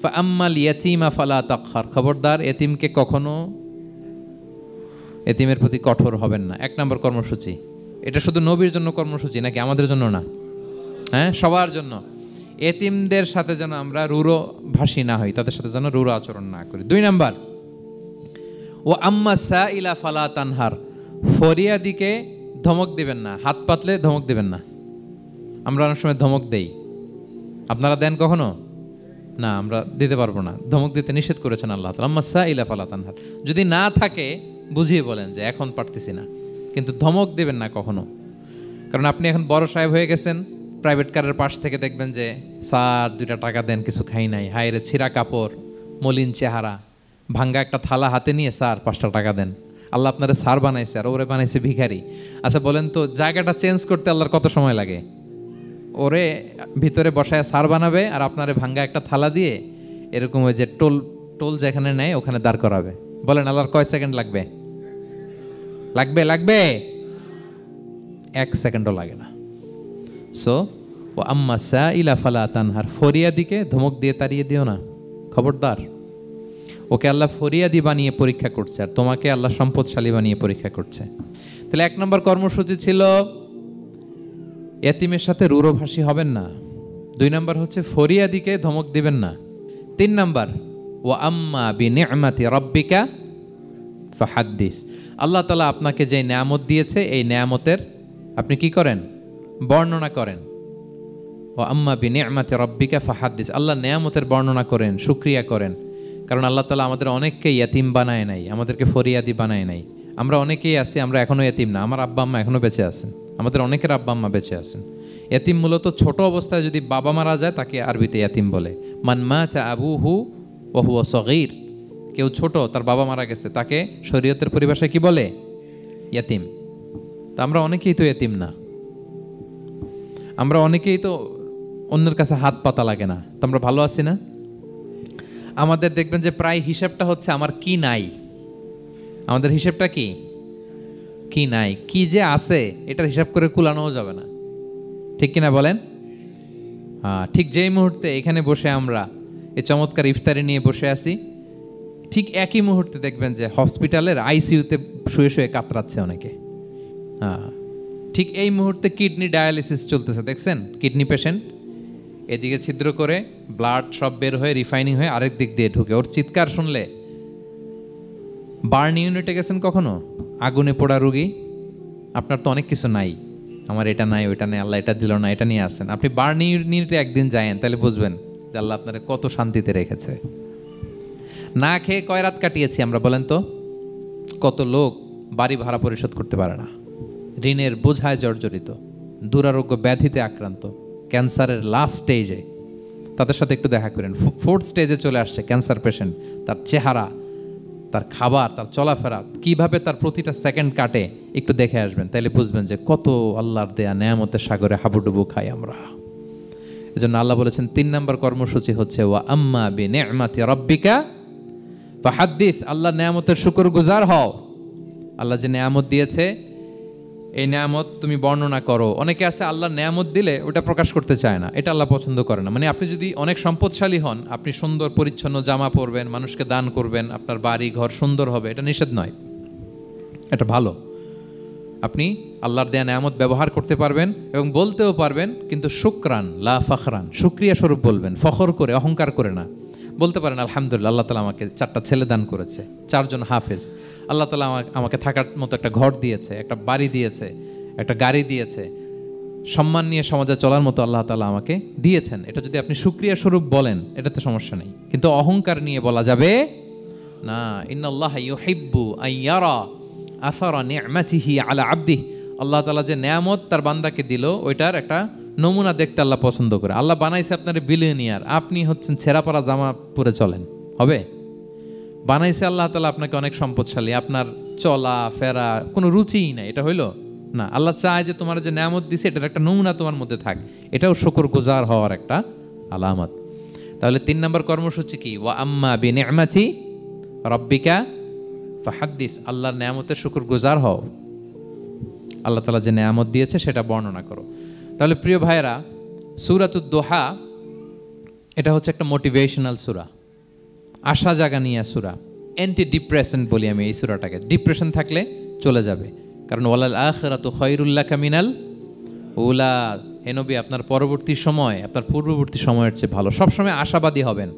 ফাআম্মাল ইয়াতীমা ফালা তাকহার, খবরদার এতিমকে কখনো, এতিমের প্রতি কঠোর হবেন না। 1 নম্বর কর্মসূচি। এটা শুধু নবীর জন্য কর্মসূচি নাকি আমাদের জন্য না? হ্যাঁ, সবার জন্য। এতিমদের সাথে যেন আমরা রূঢ় ভাষী না হই, তাদের সাথে যেন রূঢ় আচরণ না করি। 2 নম্বর ও আম্মা সাইলা ফালা তানহার, ফরিয়াদিকে ধমক দিবেন না, হাত পাতলে ধমক দিবেন না। আমরা অনেক সময় ধমক দেই, আপনারা দেন কখনো? না, আমরা দিতে পারবো না, ধমক দিতে নিষেধ করেছেন আল্লাহ তাআলা। আম্মা সাইলা ফালা তানহার, যদি না থাকে বুঝিয়ে বলেন যে এখন পারতেছি না, কিন্তু ধমক দিবেন না কখনো। কারণ আপনি এখন বড় সাহেব হয়ে গেছেন, প্রাইভেট কারের পাশ থেকে দেখবেন যে স্যার 2টা টাকা দেন, কিছু খাই নাই, হায় রে ছিঁড়া কাপড়, মলিন চেহারা, ভাঙ্গা একটা থালা হাতে নিয়ে স্যার 5টা টাকা দেন। আল্লাহ আপনারে স্যার বানাইছে আর ওরে বানাইছে ভিখারি। আচ্ছা বলেন তো, জায়গাটা চেঞ্জ করতে আল্লাহর কত সময় লাগে? ওরে ভিতরে বসায় স্যার বানাবে আর আপনারে ভাঙ্গা একটা থালা দিয়ে এরকম ওই যে টোল যেখানে নেয় ওখানে দাঁড় করাবে। বলেন আল্লাহর কয় সেকেন্ড লাগবে? লাগবে 1 সেকেন্ডও লাগে না। সো ও আম্মা সাইলা ফালা তানহার, ফরিয়াদিকে ধমক দিয়ে তাড়িয়ে দিও না, খবরদার। ওকে আল্লাহ ফরিয়াদি বানিয়ে পরীক্ষা করছে আর তোমাকে আল্লাহ সম্পদশালী বানিয়ে পরীক্ষা করছে। তাহলে 1 নম্বর কর্মসূচি ছিল এতিমের সাথে রূঢ়ভাষী হবেন না। 2 নম্বর হচ্ছে ফরিয়াদিকে ধমক দিবেন না। 3 নম্বর ওয়া আম্মা বিনি'মাতি রাব্বিকা ফাহাদ্দিস, আল্লাহ তাআলা আপনাকে যে নেয়ামত দিয়েছে এই নেয়ামতের আপনি কি করেন? বর্ণনা করেন। ওয়া আম্মা বিনি'মাতি রাব্বিকা ফাহাদ্দিস, আল্লাহ নেয়ামতের বর্ণনা করেন, শুকরিয়া করেন। কারণ আল্লাহ তাআলা আমাদের অনেককে ইয়াতিম বানায় নাই, আমাদেরকে ফরিয়াদি বানায় নাই। আমরা অনেকেই আছি, আমরা এখনও ইয়াতিম না, আমার আব্বা আম্মা এখনও বেঁচে আছেন, আমাদের অনেকের আব্বা আম্মা বেঁচে আছেন। ইয়াতিম মূলত ছোট অবস্থায় যদি বাবা মারা যায় তাকে আরবিতে ইয়াতিম বলে। মান মাতা আবুহু ওয়া হুয়া সগীর, কেউ ছোট, তার বাবা মারা গেছে, তাকে শরীয়তের পরিভাষায় কি বলে? ইয়াতিম। তা আমরা অনেকেই তো ইয়াতিম না, আমরা অনেকেই তো অন্যের কাছে হাত পাতা লাগে না, তো আমরা ভালো আছি না? আমাদের দেখবেন যে প্রায় হিসাবটা হচ্ছে আমার কি নাই, আমাদের হিসাবটা কি কি নাই, কি যে আছে এটার হিসাব করে কুলানোও যাবে না, ঠিক কিনা বলেন? হ্যাঁ, ঠিক যেই মুহূর্তে এখানে বসে আমরা এই চমৎকার ইফতারি নিয়ে বসে আছি, ঠিক একই মুহূর্তে দেখবেন যে হসপিটালের আইসিইউতে শুয়ে শুয়ে কাতরাচ্ছে অনেকে। হ্যাঁ, ঠিক এই মুহূর্তে কিডনি ডায়ালিসিস চলতেছে, দেখছেন? কিডনি পেশেন্ট এদিকে ছিদ্র করে ব্লাড সব বের হয়ে রিফাইনিং হয়ে আরেক দিক দিয়ে ঢুকে, ওর চিৎকার শুনলে। বার্ন ইউনিটে গেছেন কখনো? আগুনে পোড়া রুগী, আপনার তো অনেক কিছু নাই, আমার এটা নাই ওইটা নেই, আল্লাহ এটা দিল না, এটা নিয়ে আসেন। আপনি বার্ন ইউনিটে একদিন যায়েন, তাহলে বুঝবেন যে আল্লাহ আপনারা কত শান্তিতে রেখেছে। না খেয়ে কয় রাত কাটিয়েছি আমরা, বলেন তো? কত লোক বাড়ি ভাড়া পরিশোধ করতে পারে না, ঋণের বোঝায় জর্জরিত, দুরারোগ্য ব্যাধিতে আক্রান্ত, ক্যান্সারের লাস্ট স্টেজে। তাদের সাথে একটু দেখা করেন, ফোর্থ স্টেজে চলে আসছে ক্যান্সার পেশেন্ট। তার চেহারা, তার খাবার, তার চলাফেরা, কিভাবে তার প্রতিটা সেকেন্ড কাটে, একটু দেখে আসবেন, তাইলে বুঝবেন যে কত আল্লাহর দেয়া নেয়ামতের সাগরে হাবুডুবু খাই আমরা। এজন্য আল্লাহ বলেছেন 3 নম্বর কর্মসূচি হচ্ছে ওয়া আম্মা বিনি'মাতি রাব্বিকা ফাহাদ্দিস, আল্লাহর নেয়ামতের শুকরগুজার হও। আল্লাহ যে নেয়ামত দিয়েছে এই নেয়ামত তুমি বর্ণনা করো। অনেকে আছে আল্লাহর নেয়ামত দিলে ওটা প্রকাশ করতে চায় না, এটা আল্লাহ পছন্দ করে না। মানে আপনি যদি অনেক সম্পদশালী হন, আপনি সুন্দর পরিচ্ছন্ন জামা পরবেন, মানুষকে দান করবেন, আপনার বাড়ি ঘর সুন্দর হবে, এটা নিষেধ নয়, এটা ভালো। আপনি আল্লাহর দেয়া নেয়ামত ব্যবহার করতে পারবেন এবং বলতেও পারবেন, কিন্তু শুকরান লা ফখরান, শুকরিয়া স্বরূপ বলবেন, ফখর করে অহংকার করে না। বলতে পারেন আলহামদুলিল্লাহ, আল্লাহ তাআলা আমাকে 4টা ছেলে দান করেছে, 4 জন হাফেজ, আল্লাহ তাআলা আমাকে থাকার মতো একটা ঘর দিয়েছে, একটা বাড়ি দিয়েছে, একটা গাড়ি দিয়েছে, সম্মান নিয়ে সমাজে চলার মতো আল্লাহ তাআলা আমাকে দিয়েছেন। এটা যদি আপনি শুকরিয়া স্বরূপ বলেন, এটাতে সমস্যা নেই, কিন্তু অহংকার নিয়ে বলা যাবে না। ইন্নাল্লাহা ইউহিব্বু আইয়ারা আসারা নি'মাতিহি আলা আবদিহি, আল্লাহ তাআলা যে নেয়ামত তার বান্দাকে দিল ওইটার একটা নমুনা দেখতে আল্লাহ পছন্দ করে। আল্লাহ বানাইছে আপনার বিলিয়নিয়ার, আপনি হচ্ছেন ছেঁড়াপাড়া জামা পরে চলেন, হবে? বানাইছে আল্লাহ তাআলা আপনাকে অনেক সম্পদশালী, আপনার চলা ফেরা কোনো রুচিই নাই, এটা হইল না। আল্লাহ চায় যে তোমার যে নেয়ামত দিছে এটার একটা নমুনা তোমার মধ্যে থাক, এটাও শুকরগুজার হওয়ার একটা আলামত। তাহলে 3 নম্বর কর্মসূচি কি? ওয়া আম্মা বিনি'মাতি রাব্বিকা ফাহাদ্দিস, আল্লাহর নেয়ামতের শুকরগুজার হও, আল্লাহ তাআলা যে নেয়ামত দিয়েছে সেটা বর্ণনা করো। তাহলে প্রিয় ভাইরা, সূরাতুদ দোহা এটা হচ্ছে একটা মোটিভেশনাল সূরা, আশা জাগানিয়া সূরা, অ্যান্টি ডিপ্রেশন বলি আমি এই সূরাটাকে। ডিপ্রেশন থাকলে চলে যাবে, কারণ ওয়ালাল আখিরাতু খায়রুল লাকা মিনাল উলা, হে নবী আপনার পরবর্তী সময় আপনার পূর্ববর্তী সময়ের চেয়ে ভালো। সবসময় আশাবাদী হবেন।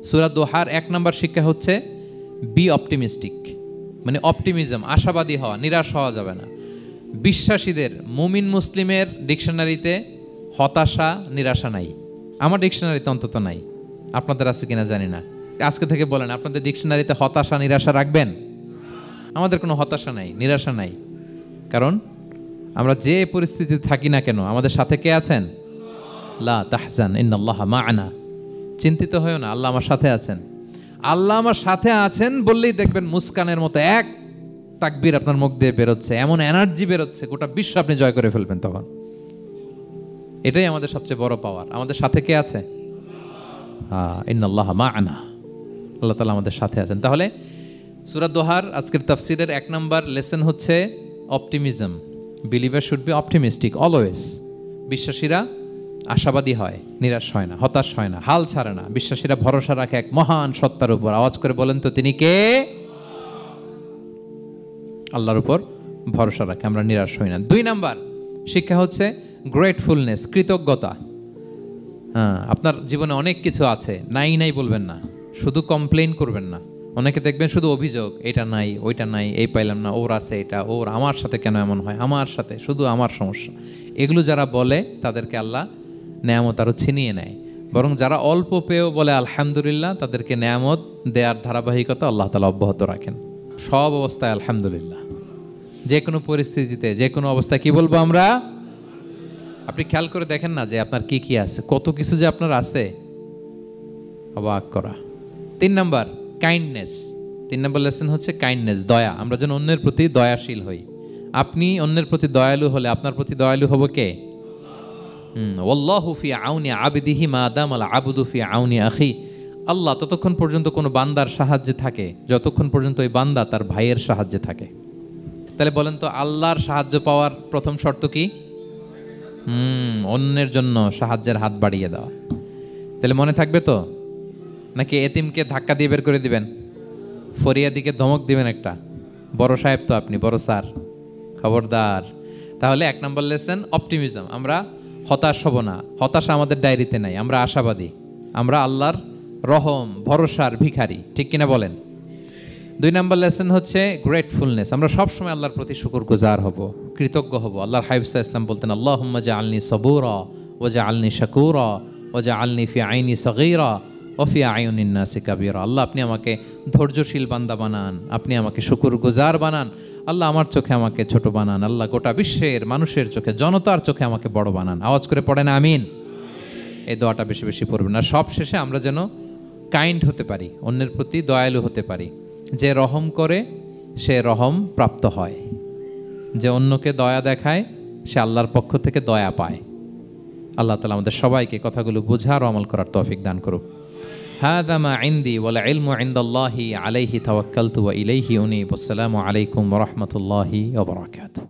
সূরা দোহার 1 নম্বর শিক্ষা হচ্ছে বি অপটিমিস্টিক, মানে অপটিমিজম, আশাবাদী হওয়া, নিরাশ হওয়া যাবে না। বিশ্বাসীদের, মুমিন মুসলিমের ডিকশনারিতে হতাশা নিরাশা নাই, আমার ডিকশনারিতে অন্তত নাই, আপনাদের আছে কিনা জানি না। আজকে থেকে বলেন আপনাদের ডিকশনারিতে হতাশা নিরাশা রাখবেন? আমাদের কোনো হতাশা নাই, নিরাশা নাই, কারণ আমরা যে পরিস্থিতিতে থাকি না কেন আমাদের সাথে কে আছেন? লা তাহজান ইন্নাল্লাহা মা'ানা, চিন্তিত হয়েও না, আল্লাহ আমার সাথে আছেন। আল্লাহ আমার সাথে আছেন বললেই দেখবেন মুস্কানের মতো এক তাকবীর আপনার মুখ দিয়ে বেরোচ্ছে, এমন এনার্জি বেরোচ্ছে, গোটা বিশ্ব আপনি জয় করে ফেলবেন তখন। এটাই আমাদের সবচেয়ে বড় পাওয়ার। আমাদের সাথে কে আছে? ইন্নাল্লাহা মা'ানা, আল্লাহ তাআলা আমাদের সাথে আছেন। তাহলে সূরা দোহার আজকের তাফসীরের 1 নম্বর লেসন হচ্ছে optimism. Believer should be optimistic always. বিশ্বাসীরা আশাবাদী হয়, নিরাশ হয় না, হতাশ হয় না, হাল ছাড়ে না। বিশ্বাসীরা ভরসা রাখে এক মহান সত্তার উপর। আওয়াজ করে বলেন তো তিনি কে? আল্লাহর উপর ভরসা রাখে, আমরা নিরাশ হই না। 2 নাম্বার শিক্ষা হচ্ছে গ্রেটফুলনেস, কৃতজ্ঞতা। আপনার জীবনে অনেক কিছু আছে, নাই নাই বলবেন না, শুধু কমপ্লেইন করবেন না। অনেকে দেখবেন শুধু অভিযোগ, এটা নাই ওইটা নাই, এই পাইলাম না, ওর আছে এটা, ওর, আমার সাথে কেন এমন হয়, আমার সাথে শুধু আমার সমস্যা। এগুলো যারা বলে তাদেরকে আল্লাহ নেয়ামত আরও ছিনিয়ে নেয়। বরং যারা অল্প পেয়েও বলে আলহামদুলিল্লাহ, তাদেরকে নেয়ামত দেয়ার ধারাবাহিকতা আল্লাহ তাআলা অব্যাহত রাখেন। সব অবস্থায় আলহামদুলিল্লাহ, যে কোনো পরিস্থিতিতে, যে কোনো অবস্থায় কি বলবো আমরা? আপনি খেয়াল করে দেখেন না যে আপনার কি কি আছে, কত কিছু যে আপনার আছে, অবাক করা। 3 নাম্বার কাইন্ডনেস। 3 নম্বর লেসন হচ্ছে কাইন্ডনেস, দয়া। আমরা যেন অন্যের প্রতি দয়াশীল হই। আপনি অন্যের প্রতি দয়ালু হলে আপনার প্রতি দয়ালু হবো কে? ওয়াল্লাহু ফি আউনি আবদিহি মা দামাল আবদু ফি আউনি আখি। আল্লাহ ততক্ষণ পর্যন্ত কোনো বান্দার সাহায্যে থাকে যতক্ষণ পর্যন্ত ওই বান্দা তার ভাইয়ের সাহায্যে থাকে। তাহলে বলেন তো, আল্লাহর সাহায্য পাওয়ার প্রথম শর্ত কি? অন্যের জন্য সাহায্যের হাত বাড়িয়ে দেওয়া। তাহলে মনে থাকবে তো? নাকি এতিমকে ধাক্কা দিয়ে বের করে দিবেন, ফরিয়াদিকে ধমক দিবেন একটা? বড় সাহেব তো আপনি, বড় স্যার, খবরদার। তাহলে 1 নম্বর লেসন অপটিমিজম। আমরা হতাশ হব না, হতাশা আমাদের ডায়েরিতে নাই, আমরা আশাবাদী, আমরা আল্লাহর রহম ভরসার ভিখারি, ঠিক কিনা বলেন? 2 নম্বর লেসন হচ্ছে গ্রেটফুলনেস। আমরা সবসময় আল্লাহর প্রতি শুকরগুজার হব, কৃতজ্ঞ হব। আল্লাহর হাবিব সাল্লাল্লাহু আলাইহি ওয়াসাল্লাম বলতেন, আল্লাহুম্মা জাআলনি সাবুরা ওয়া জাআলনি শাকুরা ওয়া জাআলনি ফি আইনি সগীরা ওয়া ফি আয়ুনিন নাসি কাবীরা। আল্লাহ, আপনি আমাকে ধৈর্যশীল বান্দা বানান, আপনি আমাকে শুকরগুজার বানান। আল্লাহ, আমার চোখে আমাকে ছোট বানান। আল্লাহ, গোটা বিশ্বের মানুষের চোখে, জনতার চোখে আমাকে বড় বানান। আওয়াজ করে পড়েন আমিন। এই দোয়াটা বেশি বেশি পড়বেন। আর সব শেষে আমরা যেন কাইন্ড হতে পারি, অন্যের প্রতি দয়ালু হতে পারি। যে রহম করে সে রহম প্রাপ্ত হয়, যে অন্যকে দয়া দেখায় সে আল্লাহর পক্ষ থেকে দয়া পায়। আল্লাহ তাআলা আমাদের সবাইকে কথাগুলো বোঝার ও আমল করার তৌফিক দান করুক। হাযা মা ইনদি ওয়াল ইলমু ইনদাল্লাহি আলাইহি তাওয়াক্কালতু ওয়া ইলাইহি উনীব। আসসালামু আলাইকুম ওয়া রাহমাতুল্লাহি ওয়া বারাকাতুহু।